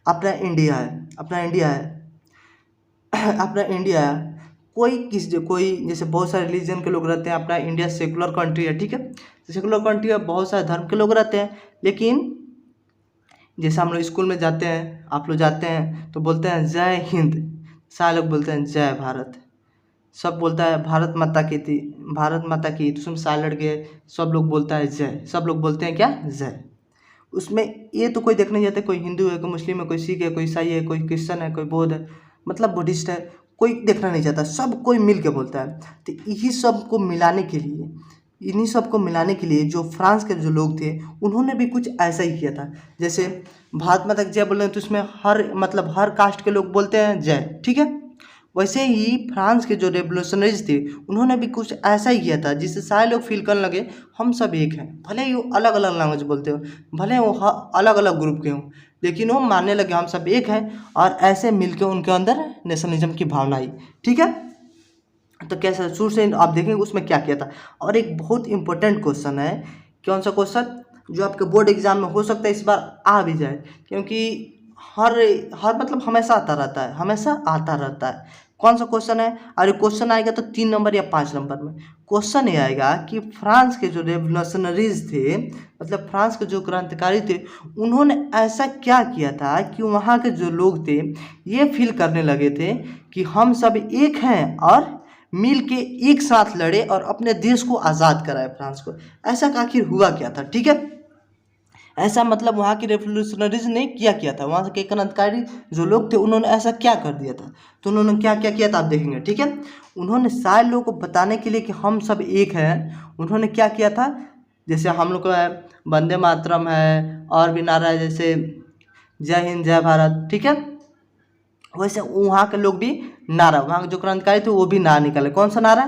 अपना इंडिया है, अपना इंडिया है अपना इंडिया है, कोई जैसे बहुत सारे रिलीजन के लोग रहते हैं, अपना इंडिया सेकुलर कंट्री है। ठीक है, सेकुलर कंट्री है, बहुत सारे धर्म के लोग रहते हैं, लेकिन जैसे हम लोग स्कूल में जाते हैं, आप लोग जाते हैं तो बोलते हैं जय हिंद, सारे लोग बोलते हैं जय भारत, सब बोलता है भारत माता की थी, भारत माता की, तो उसमें सारे लड़के सब लोग बोलता है जय, सब लोग बोलते हैं क्या, जय। उसमें ये तो कोई देखने जाते, कोई हिंदू है, कोई मुस्लिम है, कोई सिख है, कोई ईसाई है, कोई क्रिश्चन है, कोई बौद्ध है, मतलब बुद्धिस्ट है, कोई देखना नहीं चाहता, सब कोई मिल के बोलता है। तो यही सब को मिलाने के लिए इन्हीं सबको मिलाने के लिए जो फ्रांस के जो लोग थे उन्होंने भी कुछ ऐसा ही किया था। जैसे भारत माता की जय बोल रहे हैं तो उसमें हर कास्ट के लोग बोलते हैं जय, ठीक है। वैसे ही फ्रांस के जो रेवोल्यूशनरीज थे उन्होंने भी कुछ ऐसा ही किया था जिससे सारे लोग फील करने लगे हम सब एक हैं, भले ही वो अलग अलग लैंग्वेज बोलते हो, भले वो अलग अलग ग्रुप के हों, लेकिन वो मानने लगे हम सब एक हैं। और ऐसे मिलके उनके अंदर नेशनलिज्म की भावना आई, ठीक है। तो कैसा शुरू से आप देखेंगे उसमें क्या किया था। और एक बहुत इंपॉर्टेंट क्वेश्चन है, कौन सा क्वेश्चन, जो आपके बोर्ड एग्जाम में हो सकता है इस बार आ भी जाए, क्योंकि हर हर मतलब हमेशा आता रहता है, हमेशा आता रहता है। कौन सा क्वेश्चन है, और क्वेश्चन आएगा तो 3 नंबर या 5 नंबर में। क्वेश्चन ये आएगा कि फ्रांस के जो रेवोल्यूशनरीज थे, मतलब फ्रांस के जो क्रांतिकारी थे, उन्होंने ऐसा क्या किया था कि वहाँ के जो लोग थे ये फील करने लगे थे कि हम सब एक हैं और मिल के एक साथ लड़े और अपने देश को आज़ाद कराए फ्रांस को। ऐसा आखिर हुआ क्या था, ठीक है। ऐसा मतलब वहाँ के रेवोल्यूशनरीज ने किया था, वहाँ के क्रांतिकारी जो लोग थे उन्होंने ऐसा क्या कर दिया था। तो उन्होंने क्या क्या किया था आप देखेंगे, ठीक है। उन्होंने सारे लोगों को बताने के लिए कि हम सब एक हैं, उन्होंने क्या किया था, जैसे हम लोग का वंदे मातरम है और भी नारा है, जैसे जय हिंद जय भारत, ठीक है। वैसे वहाँ के लोग भी नारा, वहाँ के जो क्रांतिकारी थे वो भी नारा निकाले। कौन सा नारा,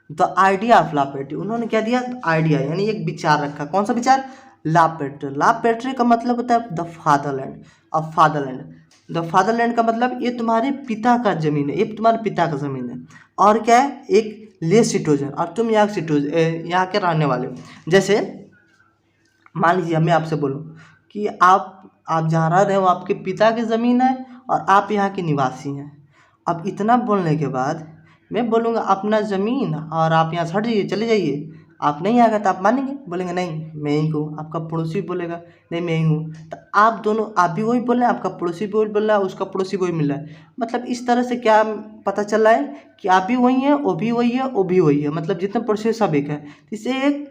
द आइडिया ऑफ ला पैट्री। उन्होंने क्या दिया, आइडिया यानी एक विचार रखा। कौन सा विचार, ला पैट्री। ला पैट्री का मतलब होता है द फादरलैंड। अब फादरलैंड, द फादरलैंड का मतलब ये तुम्हारे पिता का जमीन है, ये तुम्हारे पिता का जमीन है। और क्या है, एक ले सिटीजन, और तुम यहाँ यहाँ के रहने वाले हो। जैसे मान लीजिए मैं आपसे बोलूँ कि आप जहाँ रह रहे हो आपके पिता की ज़मीन है और आप यहाँ के निवासी हैं। अब इतना बोलने के बाद मैं बोलूँगा अपना ज़मीन और आप यहाँ से हट जाइए, चले जाइए, आप नहीं आएगा तो आप मानेंगे, बोलेंगे नहीं मैं ही हूँ। आपका पड़ोसी बोलेगा नहीं मैं ही हूँ। तो आप दोनों, आप भी वही बोल रहे हैं, आपका पड़ोसी भी वही बोल रहा है, उसका पड़ोसी वही मिल रहा है। मतलब इस तरह से क्या पता चल रहा है कि आप भी वही हैं, वो भी वही है, वो भी वही है, मतलब जितने पड़ोसी सब एक है। इससे एक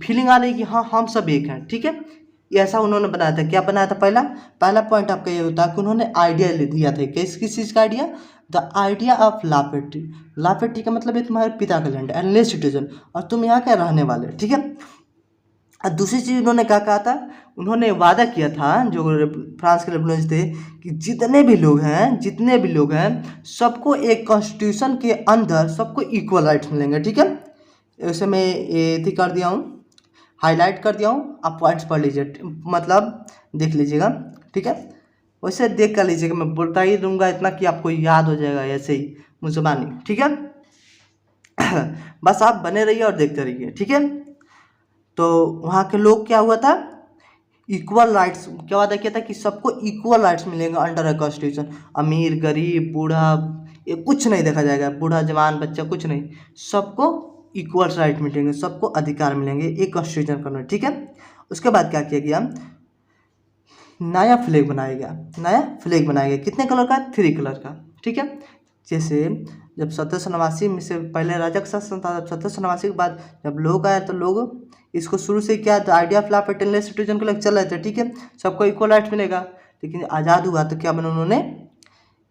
फीलिंग आ रही है कि हाँ हम सब एक हैं, ठीक है। ये ऐसा उन्होंने बनाया था। क्या बनाया था, पहला पॉइंट आपका ये होता है कि उन्होंने आइडिया ले दिया था। किस चीज़ का आइडिया, द आइडिया ऑफ ला पैट्री। ला पैट्री का मतलब है तुम्हारे पिता का लैंड एंड ले सिटीजन, और तुम यहाँ के रहने वाले, ठीक है। और दूसरी चीज़ उन्होंने क्या कहा था, उन्होंने वादा किया था जो फ्रांस के रेवोल्यूशन थे कि जितने भी लोग हैं सबको एक कॉन्स्टिट्यूशन के अंदर सबको इक्वल राइट्स मिलेंगे, ठीक है। वैसे मैं ये थी कर दिया हूँ, हाईलाइट कर दिया हूँ, आप पॉइंट्स पढ़ लीजिए, मतलब देख लीजिएगा, ठीक है। वैसे देख कर लीजिएगा, मैं बोलता ही दूंगा इतना कि आपको याद हो जाएगा ऐसे ही मुझबानी, ठीक है। बस आप बने रहिए और देखते रहिए, ठीक है। तो वहाँ के लोग क्या हुआ था, इक्वल राइट्स, क्या वादा किया था कि सबको इक्वल राइट्स मिलेंगे अंडर अ कॉन्स्टिट्यूशन। अमीर गरीब बूढ़ा ये कुछ नहीं देखा जाएगा, बूढ़ा जवान बच्चा कुछ नहीं, सबको इक्वल राइट मिलेंगे, सबको अधिकार मिलेंगे एक कॉन्स्टिट्यूशन करना, ठीक है। उसके बाद क्या किया गया, नया फ्लैग बनाया गया। कितने कलर का, 3 कलर का, ठीक है। जैसे जब 1789 में से पहले राजा का शासन था, 1789 के बाद जब लोग आए तो लोग इसको शुरू से क्या था, आइडिया ऑफ ला पैट्री सिटीजन को लेकर चल रहे थे, ठीक है, सबको इक्वल राइट मिलेगा। लेकिन आज़ाद हुआ तो क्या बना उन्होंने,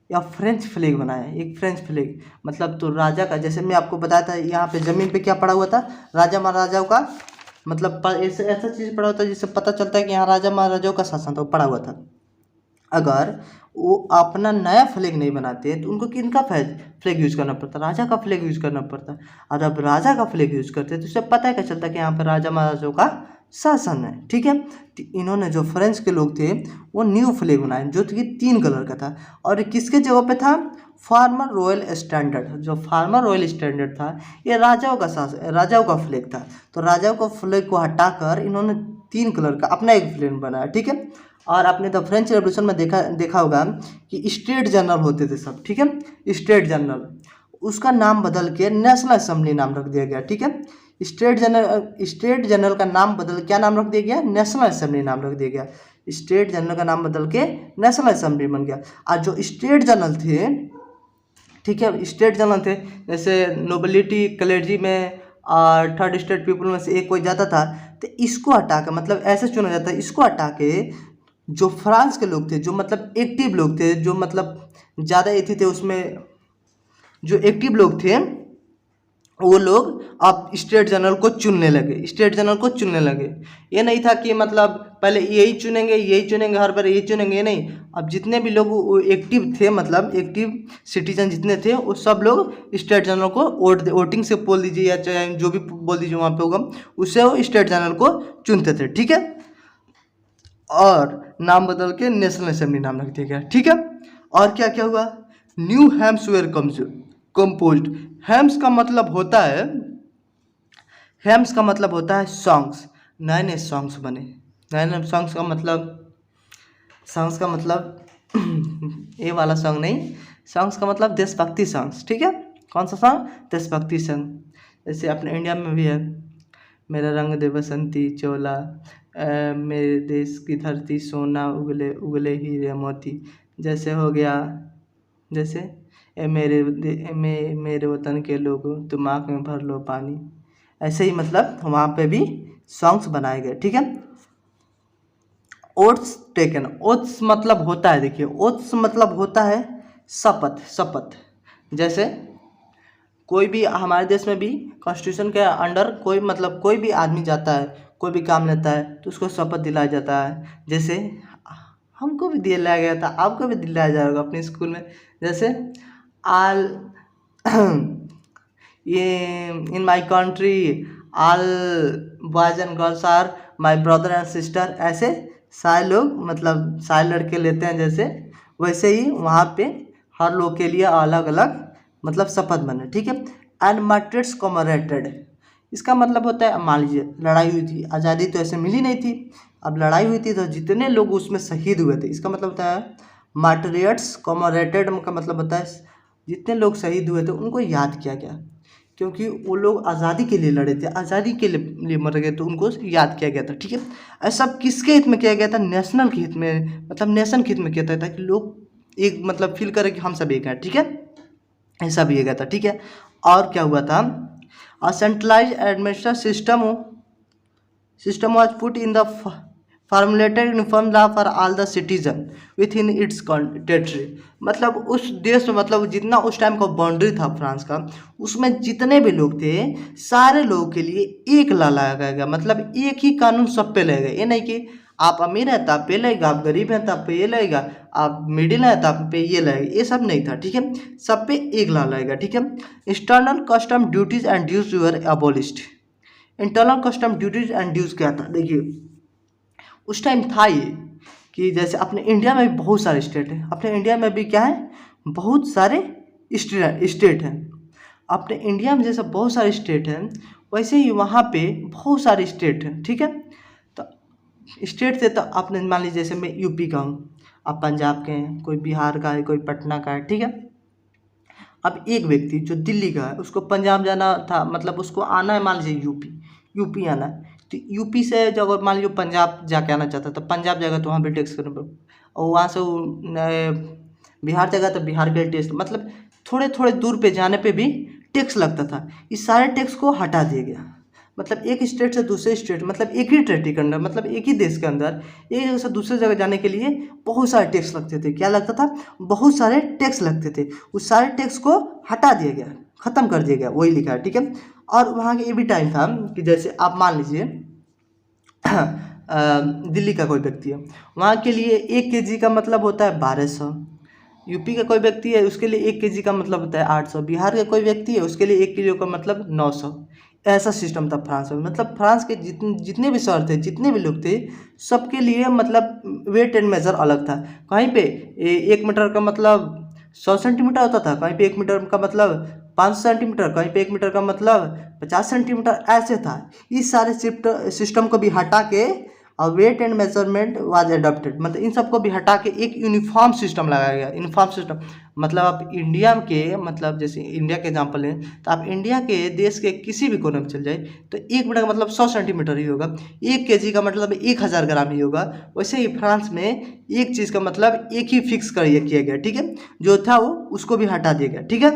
या फ्रेंच फ्लैग बनाया, एक फ्रेंच फ्लैग। मतलब तो राजा का, जैसे मैं आपको बताया था यहाँ पे ज़मीन पे क्या पड़ा हुआ था, राजा महाराजाओं का, मतलब ऐसा चीज़ पड़ा हुआ था जिससे पता चलता है कि यहाँ राजा महाराजाओं का शासन था, वो पड़ा हुआ था। अगर वो अपना नया फ्लैग नहीं बनाते तो उनको किनका फ्लैग यूज़ करना पड़ता, राजा का फ्लैग यूज़ करना पड़ता। और अब राजा का फ्लैग यूज़ करते तो उससे पता है क्या चलता कि यहाँ पर राजा महाराजाओं का शासन है, ठीक है। तो इन्होंने जो फ्रेंच के लोग थे वो न्यू फ्लैग बनाए जो कि 3 कलर का था। और किसके जगह पे था, फार्मर रॉयल स्टैंडर्ड। जो फार्मर रॉयल स्टैंडर्ड था ये राजाओं का फ्लैग था। तो राजाओं का फ्लैग को हटाकर इन्होंने 3 कलर का अपना एक फ्लैग बनाया, ठीक है। और आपने तो फ्रेंच रेवोल्यूशन में देखा होगा कि स्टेट जनरल होते थे सब, ठीक है। स्टेट जनरल, उसका नाम बदल के नेशनल असेंबली नाम रख दिया गया, ठीक है। स्टेट जनरल का नाम बदल क्या नाम रख दिया गया, नेशनल असेंबली नाम रख दिया गया। स्टेट जनरल का नाम बदल के नेशनल असेंबली बन गया। और जो स्टेट जनरल थे, ठीक है, स्टेट जनरल थे, जैसे नोबिलिटी क्लेर्जी में और थर्ड स्टेट पीपल में से एक कोई जाता था, तो इसको हटा के, मतलब ऐसे चुना जाता है, इसको हटा के जो फ्रांस के लोग थे, जो मतलब एक्टिव लोग थे, जो मतलब ज़्यादा एथी थे उसमें, जो एक्टिव लोग थे वो लोग अब स्टेट जनरल को चुनने लगे, स्टेट जनरल को चुनने लगे। ये नहीं था कि मतलब पहले यही चुनेंगे हर बार यही चुनेंगे, ये नहीं। अब जितने भी लोग एक्टिव थे, मतलब एक्टिव सिटीजन जितने थे, वो सब लोग स्टेट जनरल को वोटिंग से बोल दीजिए या चाहे जो भी बोल दीजिए वहाँ पे होगा, उससे वो स्टेट जनरल को चुनते थे, ठीक है। और नाम बदल के नेशनल असेंबली नाम रख दिया गया, ठीक है। और क्या क्या हुआ, न्यू हेम्सवेयर कंपोज्ड। हेम्स का मतलब होता है, हेम्स का मतलब होता है सॉन्ग्स, नए नए सॉन्ग्स बने। नए नए सॉन्ग्स का मतलब ये वाला सॉन्ग नहीं, सॉन्ग्स का मतलब देशभक्ति सॉन्ग्स, ठीक है। कौन सा सॉन्ग, देशभक्ति सॉन्ग। जैसे अपने इंडिया में भी है, मेरा रंग दे बसंती चोला, मेरे देश की धरती सोना उगले उगले हीरे मोती। जैसे हो गया, जैसे मेरे वतन के लोगों तुम आँख में भर लो पानी। ऐसे ही मतलब वहाँ पे भी सॉन्ग्स बनाए गए, ठीक है। ओट्स टेकन, ओट्स मतलब होता है, देखिए ओट्स मतलब होता है शपथ, शपथ। जैसे कोई भी हमारे देश में भी कॉन्स्टिट्यूशन के अंडर कोई मतलब कोई भी आदमी जाता है, कोई भी काम लेता है तो उसको शपथ दिलाया जाता है। जैसे हमको भी दिलाया गया था, आपको भी दिलाया जाएगा अपने स्कूल में। जैसे आल ये in my country all boys and girls are my brother and sister. ऐसे सारे लोग मतलब सारे लड़के लेते हैं, जैसे वैसे ही वहाँ पे हर लोग के लिए अलग अलग मतलब शपथ बने, ठीक है। एंड मार्टर्स कॉमरेटेड, इसका मतलब होता है मान लीजिए लड़ाई हुई थी, आज़ादी तो ऐसे मिली नहीं थी, अब लड़ाई हुई थी तो जितने लोग उसमें शहीद हुए थे, इसका मतलब होता है मार्टरियट्स कॉमरेटेड का मतलब होता है जितने लोग शहीद हुए थे उनको याद किया गया, क्योंकि वो लोग आज़ादी के लिए लड़े थे, आज़ादी के लिए मर गए, तो उनको याद किया गया था, ठीक है। ऐसा किसके हित में किया गया था, नेशनल के हित में, मतलब नेशन के हित में किया था, ताकि लोग एक मतलब फील करें कि हम सब एक हैं, ठीक है। ऐसा भी गया था, ठीक है। और क्या हुआ था, a centralize administration system was put in the formulated uniform law for all the citizen with in its territory. मतलब उस देश में मतलब जितना उस टाइम का बाउंड्री था फ्रांस का, उसमें जितने भी लोग थे सारे लोगों के लिए एक लॉ लाया गया, मतलब एक ही कानून सब पे लगेगा। ये नहीं कि आप अमीर हैं तो आप पे लगेगा, आप गरीब हैं तो आप पे ये लगेगा, आप मिडिल हैं तो आप पे ये लगेगा, ये सब नहीं था, ठीक है। सब पे एक लॉ लगेगा, ठीक है। External custom duties and dues were abolished. Internal custom duties and dues क्या था, देखिए उस टाइम था ये कि जैसे अपने इंडिया में भी बहुत सारे स्टेट हैं, अपने इंडिया में भी क्या है, बहुत सारे स्टेट हैं। अपने इंडिया में जैसे बहुत सारे स्टेट हैं, वैसे ही वहाँ पे बहुत सारे स्टेट हैं, ठीक है। तो स्टेट से तो आपने मान लीजिए जैसे मैं यूपी का हूँ, आप पंजाब के हैं, कोई बिहार का है, कोई पटना का है, ठीक है। अब एक व्यक्ति जो दिल्ली का है उसको पंजाब जाना था, मतलब उसको आना है मान लीजिए यूपी आना है, तो यूपी से जब अगर मान लीजिए पंजाब जाके आना चाहता है तो पंजाब जाएगा तो वहाँ पे टैक्स करना पड़ेगा, और वहाँ से वो बिहार जाएगा तो बिहार के टैक्स, मतलब थोड़े थोड़े दूर पे जाने पे भी टैक्स लगता था। इस सारे टैक्स को हटा दिया गया, मतलब एक स्टेट से दूसरे स्टेट, मतलब एक ही टेरिटरी के अंदर, मतलब एक ही देश के अंदर एक जगह से दूसरे जगह जाने के लिए बहुत सारे टैक्स लगते थे। क्या लगता था, बहुत सारे टैक्स लगते थे, उस सारे टैक्स को हटा दिया गया, ख़त्म कर दिया गया, वही लिखा है, ठीक है। और वहाँ के ये भी टाइम था कि जैसे आप मान लीजिए दिल्ली का कोई व्यक्ति है, वहाँ के लिए 1 kg का मतलब होता है 1200। यूपी का कोई व्यक्ति है उसके लिए 1 kg का मतलब होता है 800। बिहार का कोई व्यक्ति है उसके लिए 1 kg का मतलब 900। ऐसा सिस्टम था फ्रांस में, मतलब फ्रांस के जितने भी शहर थे, जितने भी लोग थे, सबके लिए मतलब वेट एंड मेजर अलग था। कहीं पे 1 मीटर का मतलब 100 सेंटीमीटर होता था, कहीं पे 1 मीटर का मतलब 500 सेंटीमीटर, कहीं पे 1 मीटर का मतलब 50 सेंटीमीटर, ऐसे था। इस सारे सिस्टम को भी हटा के और weight and measurement was adopted, मतलब इन सबको भी हटा के एक यूनिफॉर्म सिस्टम लगाया गया। यूनिफॉर्म सिस्टम मतलब आप इंडिया के, मतलब जैसे इंडिया के एग्जांपल है तो आप इंडिया के देश के किसी भी कोने में चल जाए तो 1 मीटर का मतलब 100 सेंटीमीटर ही होगा, 1 kg का मतलब 1000 ग्राम ही होगा। वैसे ही फ्रांस में एक चीज़ का मतलब एक ही फिक्स कर किया गया, ठीक है। जो था वो उसको भी हटा दिया गया, ठीक है।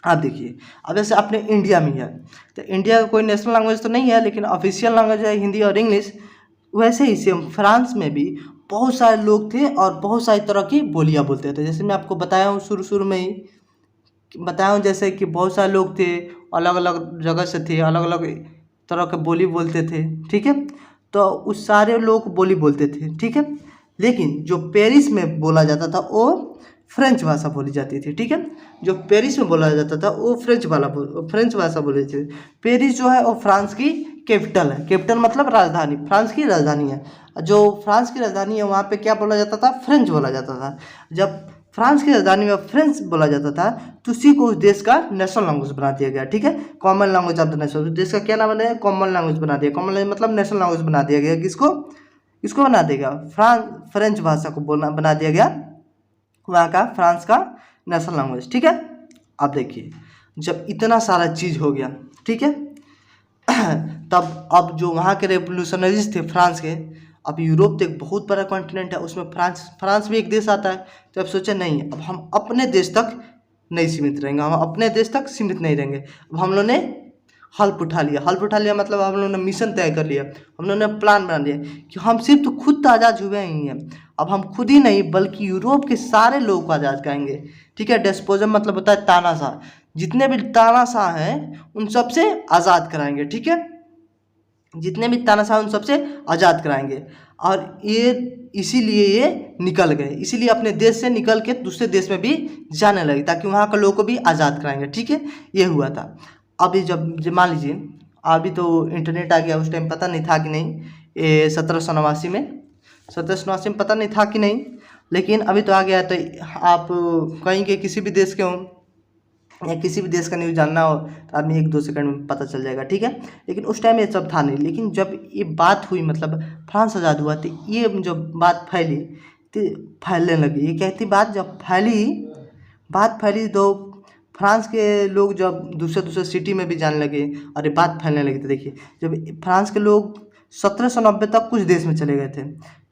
आप देखिए, अब जैसे अपने इंडिया में है तो इंडिया का कोई नेशनल लैंग्वेज तो नहीं है, लेकिन ऑफिशियल लैंग्वेज है हिंदी और इंग्लिश। वैसे ही सेम फ्रांस में भी बहुत सारे लोग थे और बहुत सारी तरह की बोलियाँ बोलते थे। जैसे मैं आपको बताया हूँ शुरू शुरू में ही बताया हूँ, जैसे कि बहुत सारे लोग थे अलग अलग जगह से थे, अलग अलग तरह के बोली बोलते थे, ठीक है। तो उस सारे लोग बोली बोलते थे, ठीक है। लेकिन जो पेरिस में बोला जाता था वो फ्रेंच भाषा बोली जाती थी, ठीक है। जो पेरिस में बोला जाता था वो फ्रेंच भाषा बोली जाती थी। पेरिस जो है वो फ्रांस की कैपिटल है। कैपिटल मतलब राजधानी, फ्रांस की राजधानी है। जो फ्रांस की राजधानी है वहाँ पे क्या बोला जाता था? फ्रेंच बोला जाता था। जब फ्रांस की राजधानी में फ्रेंच बोला जाता था तो उसी को उस देश का नेशनल लैंग्वेज बना दिया गया, ठीक है। Common language of the nation, उस देश का क्या नाम बनाया? कॉमन लैंग्वेज बना दिया। कॉमन लैंग्वेज मतलब नेशनल लैंग्वेज बना दिया गया। किसको? इसको बना देगा फ्रेंच भाषा को बोलना बना दिया गया वहाँ का, फ्रांस का नेशनल लैंग्वेज, ठीक है। अब देखिए जब इतना सारा चीज़ हो गया, ठीक है, तब अब जो वहाँ के रेवोल्यूशनरीज थे फ्रांस के, अब यूरोप तो एक बहुत बड़ा कॉन्टिनेंट है, उसमें फ्रांस भी एक देश आता है। तो अब सोचे नहीं, अब हम अपने देश तक नहीं सीमित रहेंगे, हम अपने देश तक सीमित नहीं रहेंगे। अब हम लोगों ने हल्फ उठा लिया मतलब हम लोगों ने मिशन तय कर लिया, हम लोगों ने प्लान बना लिया कि हम सिर्फ तो खुद तो आज़ाद हुए ही हैं, अब हम खुद ही नहीं बल्कि यूरोप के सारे लोगों को आज़ाद कराएंगे, ठीक है। डेस्पोजम मतलब होता है तानाशाह, जितने भी तानाशाह हैं उन सबसे आज़ाद कराएंगे, ठीक है। जितने भी तानाशाह उन सबसे आज़ाद कराएंगे। और ये इसीलिए ये निकल गए, इसीलिए अपने देश से निकल के दूसरे देश में भी जाने लगे ताकि वहाँ के लोगों को भी आज़ाद कराएंगे, ठीक है। ये हुआ था। अभी जब मान लीजिए अभी तो इंटरनेट आ गया, उस टाइम पता नहीं था कि नहीं, ये 1789 में पता नहीं था कि नहीं, लेकिन अभी तो आ गया है। तो आप कहीं के किसी भी देश के हों या किसी भी देश का न्यूज़ जानना हो तो आदमी 1-2 सेकंड में पता चल जाएगा, ठीक है। लेकिन उस टाइम ये सब था नहीं। लेकिन जब ये बात हुई मतलब फ्रांस आज़ाद हुआ तो ये जब बात फैली तो फैलने लगी। ये कहती बात फैली तो फ्रांस के लोग जब दूसरे सिटी में भी जाने लगे और ये बात फैलने लगी। तो देखिए जब फ्रांस के लोग 1790 तक कुछ देश में चले गए थे।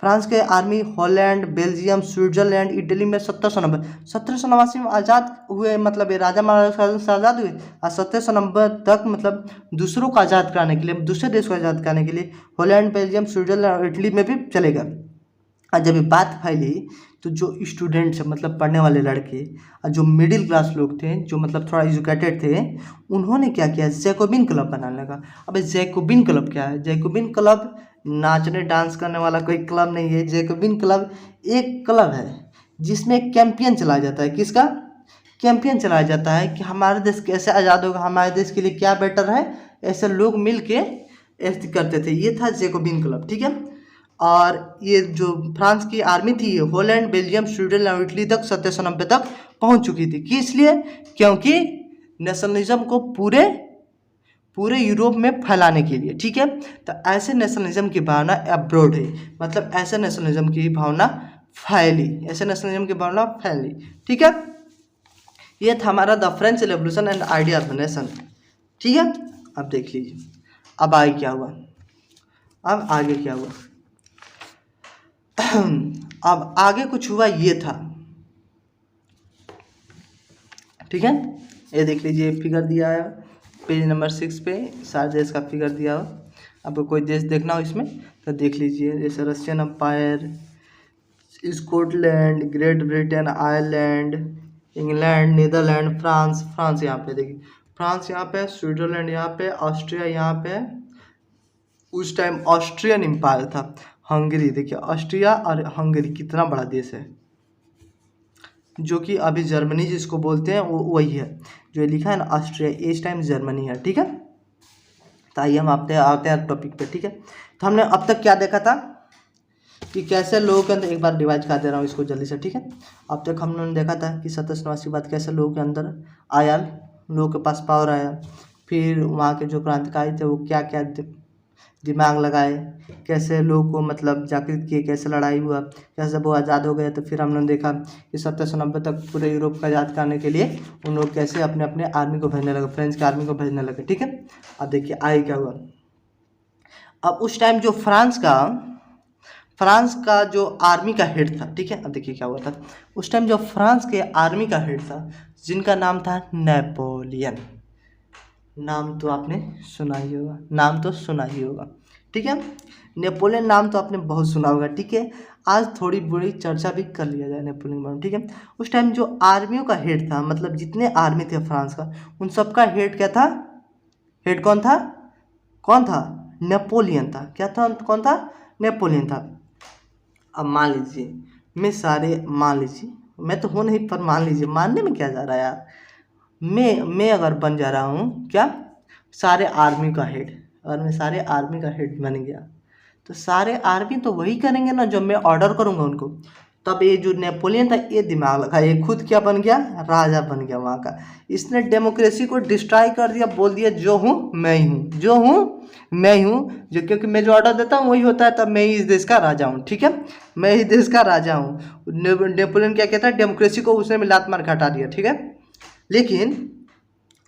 फ्रांस के army Holland, Belgium, Switzerland, Italy में 1789 में आज़ाद हुए, मतलब ये राजा महाराजा से आज़ाद हुए। और 1790 तक मतलब दूसरों को आज़ाद कराने के लिए, दूसरे देश को आज़ाद कराने के लिए हॉलैंड, बेल्जियम, स्विट्जरलैंड और इटली में भी चले गए। और जब ये बात फैली तो जो स्टूडेंट्स मतलब पढ़ने वाले लड़के और जो मिडिल क्लास लोग थे, जो मतलब थोड़ा एजुकेटेड थे, उन्होंने क्या किया? जैकोबिन क्लब बनाने लगा। अब जैकोबिन क्लब क्या है? जैकोबिन क्लब नाचने डांस करने वाला कोई क्लब नहीं है। जैकोबिन क्लब एक क्लब है जिसमें कैंपेन चलाया जाता है। किसका कैंपेन चलाया जाता है? कि हमारा देश कैसे आज़ाद होगा, हमारे देश के लिए क्या बेटर है, ऐसे लोग मिल के ऐसे करते थे। ये था जैकोबिन क्लब, ठीक है। और ये जो फ्रांस की आर्मी थी हॉलैंड, बेल्जियम, स्वीडन और इटली तक 1790 तक पहुंच चुकी थी। किस लिए? क्योंकि नेशनलिज्म को पूरे यूरोप में फैलाने के लिए, ठीक है। तो ऐसे नेशनलिज्म की भावना अब्रॉड है, मतलब ऐसे नेशनलिज्म की भावना फैली, ठीक है। ये था हमारा the French revolution and idea of the nation, ठीक है। अब देख लीजिए अब आगे क्या हुआ। अब आगे कुछ हुआ ये था, ठीक है। ये देख लीजिए फिगर दिया है पेज नंबर 6 पे, सारे देश का फिगर दिया हो। आपको कोई देश देखना हो इसमें तो देख लीजिए, जैसे Russian empire, Scotland, Great Britain, Ireland, England, Netherland, France यहाँ पे देखिए, फ्रांस यहाँ पे, स्विट्जरलैंड यहाँ पे, ऑस्ट्रिया यहाँ पे। उस टाइम ऑस्ट्रियन एम्पायर था। हंगरी देखिए, ऑस्ट्रिया और हंगरी कितना बड़ा देश है, जो कि अभी जर्मनी जिसको बोलते हैं वो वही है जो लिखा है ना ऑस्ट्रिया, इस टाइम जर्मनी है, ठीक है। तो आइए हम आते हैं टॉपिक पे, ठीक है। तो हमने अब तक क्या देखा था कि कैसे लोगों के अंदर, एक बार रिवाइज कर दे रहा हूँ इसको जल्दी से, ठीक है। अब तक हम लोगों ने देखा था कि 1789 के बाद कैसे लोगों के अंदर आया, लोगों के पास पावर आया, फिर वहाँ के जो क्रांतिकारी थे वो क्या क्या दिमाग लगाए, कैसे लोगों को मतलब जागृत किए, कैसे लड़ाई हुआ, कैसे वो आज़ाद हो गए। तो फिर हम लोगों ने देखा कि 1790 तक पूरे यूरोप को आज़ाद करने के लिए उन लोग कैसे अपने अपने आर्मी को भेजने लगे, फ्रेंच की आर्मी को भेजने लगे, ठीक है। अब देखिए आगे क्या हुआ। अब उस टाइम जो फ्रांस का जो आर्मी का हेड था, ठीक है। अब देखिए क्या हुआ था उस टाइम जो फ्रांस के आर्मी का हेड था, जिनका नाम था नेपोलियन। नाम तो आपने सुना ही होगा, ठीक है। नेपोलियन नाम तो आपने बहुत सुना होगा, ठीक है। आज थोड़ी बड़ी चर्चा भी कर लिया जाए नेपोलियन के बारे में, ठीक है। उस टाइम जो आर्मियों का हेड था, मतलब जितने आर्मी थे फ्रांस का, उन सबका हेड क्या था? हेड कौन था? नेपोलियन था। क्या था? कौन था? नेपोलियन था। अब मान लीजिए मान लीजिए, मैं तो हूँ नहीं, पर मान लीजिए, मानने में क्या जा रहा है यार। मैं अगर बन जा रहा हूँ क्या, सारे आर्मी का हेड, अगर मैं सारे आर्मी का हेड बन गया तो सारे आर्मी तो वही करेंगे ना जो मैं ऑर्डर करूँगा उनको। तब ये जो नेपोलियन था ये दिमाग लगा, ये खुद क्या बन गया? राजा बन गया वहाँ का। इसने डेमोक्रेसी को डिस्ट्रॉय कर दिया, बोल दिया जो हूँ मैं ही हूँ, जो हूँ मैं ही हूँ, जो क्योंकि मैं जो ऑर्डर देता हूँ वही होता है, तब मैं ही इस देश का राजा हूँ। ठीक है, मैं ही देश का राजा हूँ। नेपोलियन क्या कहता है? डेमोक्रेसी को उसने लात मार के हटा दिया। ठीक है, लेकिन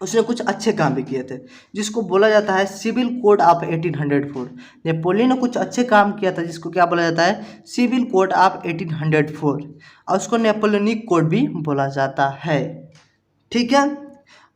उसने कुछ अच्छे काम भी किए थे, जिसको बोला जाता है सिविल कोड ऑफ 1804। नेपोलियन ने कुछ अच्छे काम किया था जिसको क्या बोला जाता है? सिविल कोड ऑफ 1804, और उसको नेपोलियनिक कोड भी बोला जाता है। ठीक है,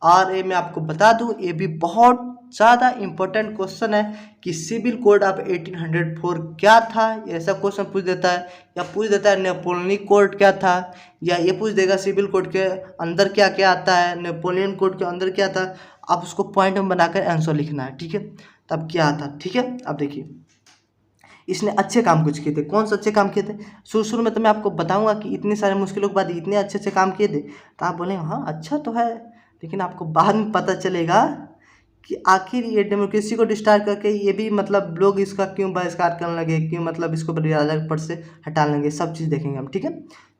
और ये मैं आपको बता दूं, ये भी बहुत ज़्यादा इम्पोर्टेंट क्वेश्चन है कि सिविल कोड ऑफ 1804 क्या था। ऐसा क्वेश्चन पूछ देता है, या पूछ देता है नेपोलियनिक कोड क्या था, या ये पूछ देगा सिविल कोड के अंदर क्या क्या आता है, नेपोलियन कोड के अंदर क्या था। आप उसको पॉइंट में बनाकर आंसर लिखना है। ठीक है, तब क्या आता? ठीक है, अब देखिए इसने अच्छे काम कुछ किए थे। कौन से अच्छे काम किए थे? शुरू में तो मैं आपको बताऊंगा कि इतने सारे मुश्किलों के बाद इतने अच्छे अच्छे काम किए थे, तो आप बोलेंगे हाँ अच्छा तो है, लेकिन आपको बाद में पता चलेगा कि आखिर ये डेमोक्रेसी को डिस्ट्रॉय करके ये भी मतलब लोग इसका क्यों बहिष्कार करने लगे, क्यों मतलब इसको राजा के पद से हटाने लगे, सब चीज़ देखेंगे हम। ठीक है,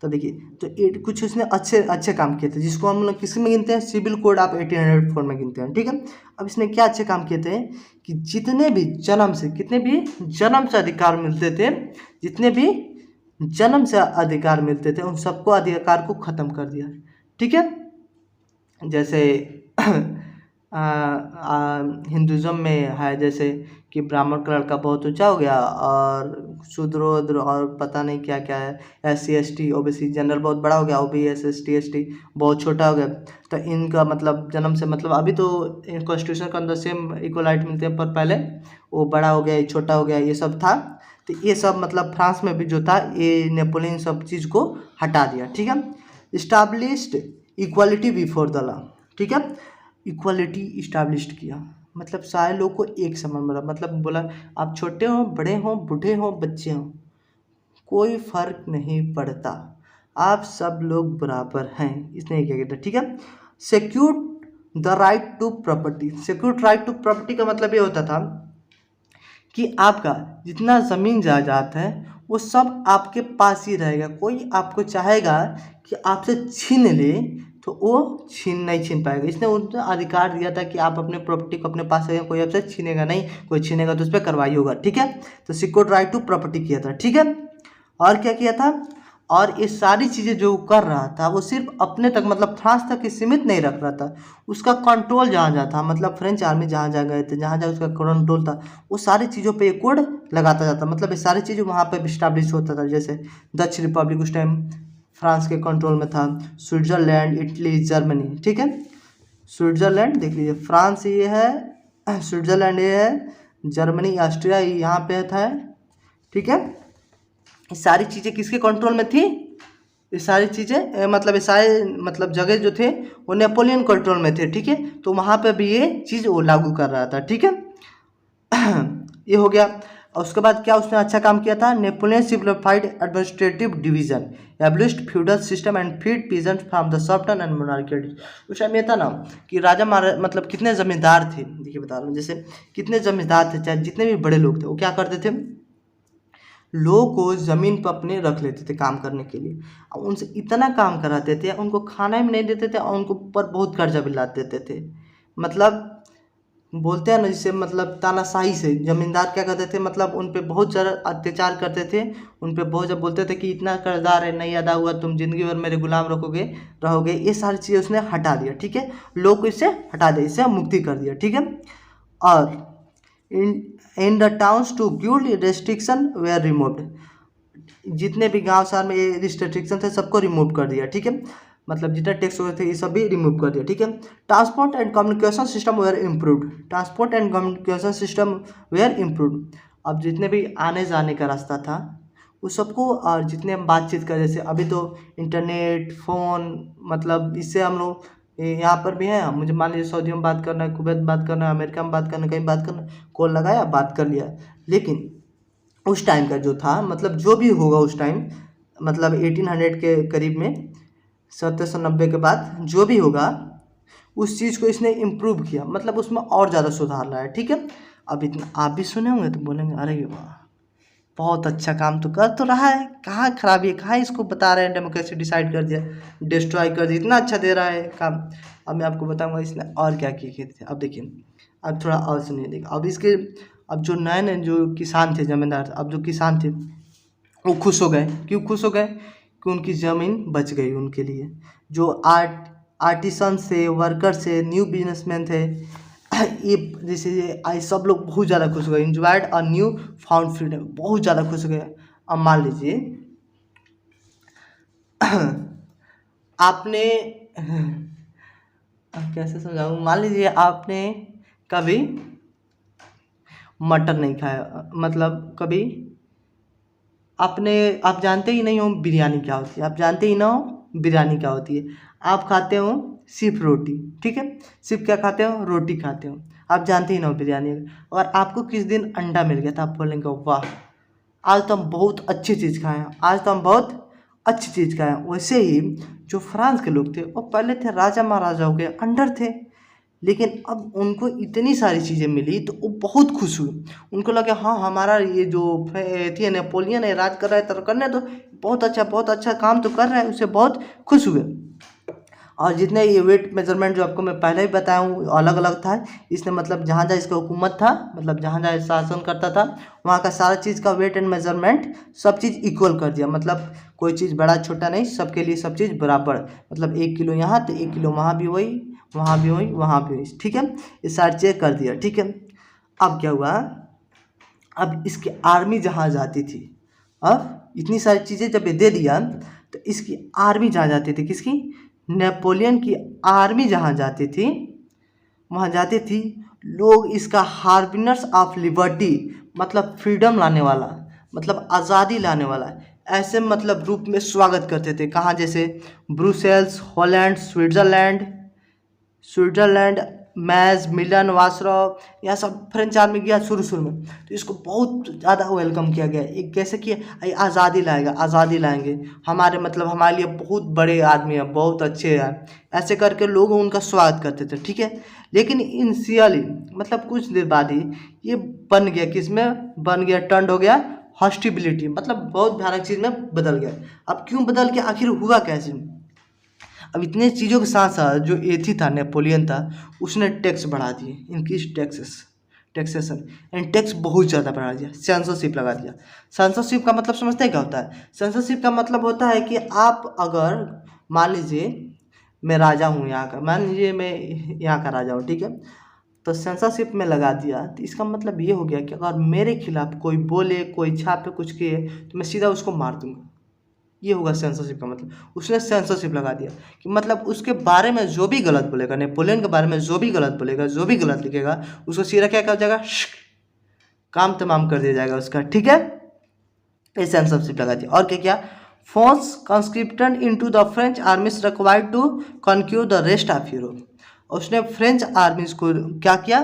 तो देखिए, तो ये कुछ उसने अच्छे अच्छे काम किए थे जिसको हम लोग किस में गिनते हैं? सिविल कोड ऑफ 1804 में गिनते हैं। ठीक है, अब इसने क्या अच्छे काम किए थे कि जितने भी जन्म से अधिकार मिलते थे, जितने भी जन्म से अधिकार मिलते थे, उन सबको अधिकार को ख़त्म कर दिया। ठीक है, जैसे हिंदुज़म में है जैसे कि ब्राह्मण का लड़का बहुत ऊंचा हो गया, और शूद्र और पता नहीं क्या क्या है, SC ST OBC जनरल बहुत बड़ा हो गया, OBS ST ST बहुत छोटा हो गया। तो इनका मतलब जन्म से मतलब अभी तो कॉन्स्टिट्यूशन के अंदर सेम इक्वलाइट मिलते हैं, पर पहले वो बड़ा हो गया, ये छोटा हो गया, ये सब था। तो ये सब मतलब फ्रांस में भी जो था, ये नेपोलियन सब चीज़ को हटा दिया। ठीक है, established equality before the law. ठीक है, इक्वालिटी इस्टाब्लिश्ड किया, मतलब सारे लोग को एक समान बना, मतलब बोला आप छोटे हो, बड़े हो, बूढ़े हो, बच्चे हो, कोई फर्क नहीं पड़ता, आप सब लोग बराबर हैं। इसने क्या किया? ठीक है, secure the right to property. Secure right to property का मतलब ये होता था कि आपका जितना ज़मीन जायदाद है वो सब आपके पास ही रहेगा। कोई आपको चाहेगा कि आपसे छीन ले तो वो नहीं छीन पाएगा। इसने उनको अधिकार दिया था कि आप अपने प्रॉपर्टी को अपने पास रखें, कोई आपसे छीनेगा नहीं, कोई छीनेगा तो उस पर कार्रवाई होगा। ठीक है, तो सिक्योर राइट टू प्रॉपर्टी किया था। ठीक है, और क्या किया था? और ये सारी चीज़ें जो कर रहा था वो सिर्फ अपने तक मतलब फ्रांस तक ही सीमित नहीं रख रहा था, उसका कंट्रोल जहाँ जहाँ था, मतलब फ्रेंच आर्मी जहाँ जहाँ गए थे, जहाँ जहाँ उसका कंट्रोल था, वो सारी चीज़ों पे कोड लगाता जाता, मतलब ये सारी चीज़ें वहाँ पे इस्टाब्लिश होता था। जैसे डच रिपब्लिक उस टाइम फ्रांस के कंट्रोल में था, स्विट्ज़रलैंड, इटली, जर्मनी। ठीक है, स्विट्ज़रलैंड देख लीजिए, फ्रांस ये है, स्विट्ज़रलैंड ये है, जर्मनी ऑस्ट्रिया यहाँ पे था। ठीक है, ये सारी चीज़ें किसके कंट्रोल में थी? ये सारी चीज़ें मतलब ये सारे मतलब जगह जो थे वो नेपोलियन कंट्रोल में थे। ठीक है, तो वहाँ पे भी ये चीज़ वो लागू कर रहा था। ठीक है, ये हो गया। और उसके बाद क्या उसने अच्छा काम किया था? Napoleon simplified administrative division, abolished feudal system and freed peasant from the soften and monarchial. उस टाइम ये था ना कि राजा महाराज मतलब कितने जमींदार थे, देखिए बता रहा हूँ, जैसे कितने जमींदार थे, चाहे जितने भी बड़े लोग थे, वो क्या करते थे? लोगों को ज़मीन पर अपने रख लेते थे काम करने के लिए, और उनसे इतना काम कराते थे, उनको खाना भी नहीं देते थे, और उनको ऊपर बहुत कर्जा भी लाद देते थे। मतलब बोलते हैं ना जिसे मतलब तानाशाही से जमींदार क्या करते थे, मतलब उन पे बहुत ज़्यादा अत्याचार करते थे, उन पे बहुत जब बोलते थे कि इतना कर्जदार है, नहीं अदा हुआ तुम जिंदगी भर मेरे गुलाम रहोगे। ये सारी चीज़ें उसने हटा दिया। ठीक है, लोग को इससे हटा दिया, इससे मुक्ति कर दिया। ठीक है, और in the towns to guild restriction were removed, जितने भी गांव शहर में ये रिस्ट्रिक्शन थे सबको रिमूव कर दिया। ठीक है, मतलब जितने टैक्स हुए थे ये सब भी रिमूव कर दिया। ठीक है, transport and communication system were improved, transport and communication system were improved. अब जितने भी आने जाने का रास्ता था उस सबको, और जितने हम बातचीत कर, जैसे अभी तो इंटरनेट फ़ोन, मतलब इससे हम लोग ये यहाँ पर भी है, मुझे मान लीजिए सऊदी में बात करना है, कुवैत बात करना है, अमेरिका में बात करना है, कहीं बात करना है, कॉल लगाया बात कर लिया। लेकिन उस टाइम का जो था, मतलब जो भी होगा उस टाइम, मतलब 1800 के करीब में, 1790 के बाद जो भी होगा, उस चीज़ को इसने इम्प्रूव किया, मतलब उसमें और ज़्यादा सुधार लाया। ठीक है, अब इतना आप भी सुने होंगे तो बोलेंगे अरे वाह, बहुत अच्छा काम तो कर तो रहा है, कहाँ खराबी है, कहाँ इसको बता रहे हैं डेमोक्रेसी डिसाइड कर दिया, डिस्ट्रॉय कर दिया, इतना अच्छा दे रहा है काम। अब मैं आपको बताऊंगा इसने और क्या किए थे। अब देखिए, अब थोड़ा और सुनिए, देखिए अब इसके, अब जो नए नए जो किसान थे, जमींदार, अब जो किसान थे वो खुश हो गए। क्यों खुश हो गए? कि उनकी ज़मीन बच गई उनके लिए। जो आर्टिसन थे, वर्कर थे, न्यू बिजनेसमैन थे, ये जैसे ये आई, सब लोग बहुत ज़्यादा खुश हो गए। Enjoyed a new found freedom, बहुत ज़्यादा खुश हो गए। अब मान लीजिए आपने, अब कैसे समझाऊँ, मान लीजिए आपने कभी मटन नहीं खाया, मतलब कभी आपने, आप जानते ही नहीं हो बिरयानी क्या होती है, आप जानते ही ना हो बिरयानी क्या होती है। आप खाते हो सिर्फ रोटी, ठीक है, सिर्फ क्या खाते हो, रोटी खाते हो, आप जानते ही ना हो बिरयानी। और आपको किस दिन अंडा मिल गया था, आप बोलेंगे वाह, आज तो हम बहुत अच्छी चीज़ खाए हैं, आज तो हम बहुत अच्छी चीज़ खाए हैं। वैसे ही जो फ्रांस के लोग थे वो पहले थे राजा महाराजाओं के अंडर थे, लेकिन अब उनको इतनी सारी चीज़ें मिली तो वो बहुत खुश हुए। उनको लगा हाँ, हमारा ये जो थी नेपोलियन है, राज कर रहा है, तो करने दो, बहुत अच्छा काम तो कर रहा है, उससे बहुत खुश हुए। और जितने ये वेट मेजरमेंट जो आपको मैं पहले ही बताया हूँ अलग अलग था। इसने मतलब जहाँ जहाँ इसका हुकूमत था, मतलब जहाँ जहाँ शासन करता था, वहाँ का सारा चीज़ का वेट एंड मेजरमेंट सब चीज़ इक्वल कर दिया। मतलब कोई चीज़ बड़ा छोटा नहीं, सबके लिए सब चीज़ बराबर। मतलब 1 किलो यहाँ तो 1 किलो वहाँ भी वही, वहाँ भी वही, वहाँ भी वही, ठीक है, ये सारा चेक कर दिया। ठीक है, अब क्या हुआ, अब इसकी आर्मी जहाँ जाती थी, अब इतनी सारी चीज़ें जब ये दे दिया तो इसकी आर्मी जहाँ जाती थी, किसकी, नेपोलियन की आर्मी जहाँ जाती थी, वहाँ जाती थी, लोग इसका हार्बिनर्स ऑफ लिबर्टी, मतलब फ्रीडम लाने वाला, मतलब आज़ादी लाने वाला, ऐसे मतलब रूप में स्वागत करते थे। कहाँ, जैसे ब्रुसेल्स, हॉलैंड, स्विट्ज़रलैंड, मैज, मिलन, वासरो, यह सब फ्रेंच आर्मी गया शुरू में, तो इसको बहुत ज़्यादा वेलकम किया गया। एक कैसे किया, ये आज़ादी लाएगा, आज़ादी लाएंगे, हमारे मतलब हमारे लिए बहुत बड़े आदमी है, बहुत अच्छे हैं, ऐसे करके लोग उनका स्वागत करते थे। ठीक है, लेकिन इनिशियली मतलब कुछ देर बाद ही ये बन गया, किसमें बन गया, टर्न हो गया हॉस्टिबिलिटी, मतलब बहुत भयानक चीज़ में बदल गया। अब क्यों बदल गया, आखिर हुआ कैसे? अब इतने चीज़ों के साथ साथ जो एथी था, नेपोलियन था, उसने टैक्स बढ़ा दिए, इंक्रीज टैक्सेशन एंड टैक्स बहुत ज़्यादा बढ़ा दिया, सेंसरशिप लगा दिया। सेंसरशिप का मतलब समझते हैं क्या होता है? सेंसरशिप का मतलब होता है कि आप अगर मान लीजिए मैं राजा हूँ यहाँ का, मान लीजिए मैं यहाँ का राजा हूँ, ठीक है, तो सेंसरशिप में लगा दिया, तो इसका मतलब ये हो गया कि अगर मेरे खिलाफ कोई बोले, कोई छापे, कुछ किए, तो मैं सीधा उसको मार दूंगा। ये होगा सेंसरशिप का मतलब। उसने सेंसरशिप लगा दिया कि मतलब उसके बारे में जो भी गलत बोलेगा, नेपोलियन के बारे में जो भी गलत बोलेगा, जो भी गलत लिखेगा, उसको सीधा क्या कर जाएगा, काम तमाम कर दिया जाएगा उसका। ठीक है, ये सेंसरशिप लगा दिया। और क्या क्या, force conscripted into the French armies required to conquer the rest of Europe. उसने फ्रेंच आर्मीज को क्या किया,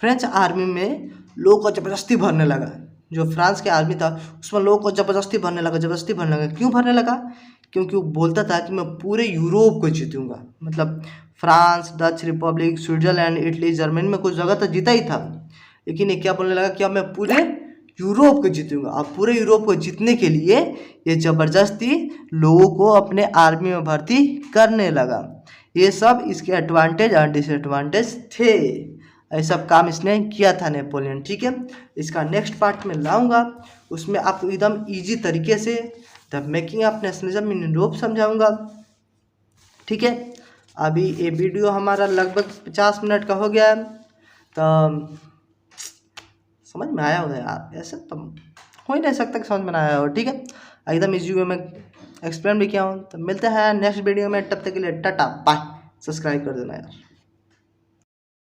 फ्रेंच आर्मी में लोगों को जबरदस्ती भरने लगा। जो फ्रांस के आर्मी था उसमें लोगों को जबरदस्ती भरने लगा। क्यों भरने लगा? क्योंकि वो बोलता था कि मैं पूरे यूरोप को जीतूंगा। मतलब France, Dutch Republic, Switzerland, Italy, Germany में कुछ जगह तो जीता ही था, लेकिन ये क्या बोलने लगा कि अब मैं पूरे यूरोप को जीतूंगा। अब पूरे यूरोप को जीतने के लिए ये ज़बरदस्ती लोगों को अपने आर्मी में भर्ती करने लगा। ये सब इसके एडवांटेज और डिसएडवांटेज थे। ये सब काम इसने किया था नेपोलियन। ठीक है, इसका नेक्स्ट पार्ट में लाऊंगा, उसमें आपको एकदम इजी तरीके से the making of nationalism in Europe समझाऊंगा। ठीक है, अभी ये वीडियो हमारा लगभग 50 मिनट का हो गया है, तो समझ में आया होगा यार, ऐसे तो हो ही नहीं सकता कि समझ में ना आया हो। ठीक है, एकदम इजी वे में एक्सप्लेन भी किया हूँ। तो मिलते हैं नेक्स्ट वीडियो में, तब तक के लिए टाटा बाय। सब्सक्राइब कर देना यार।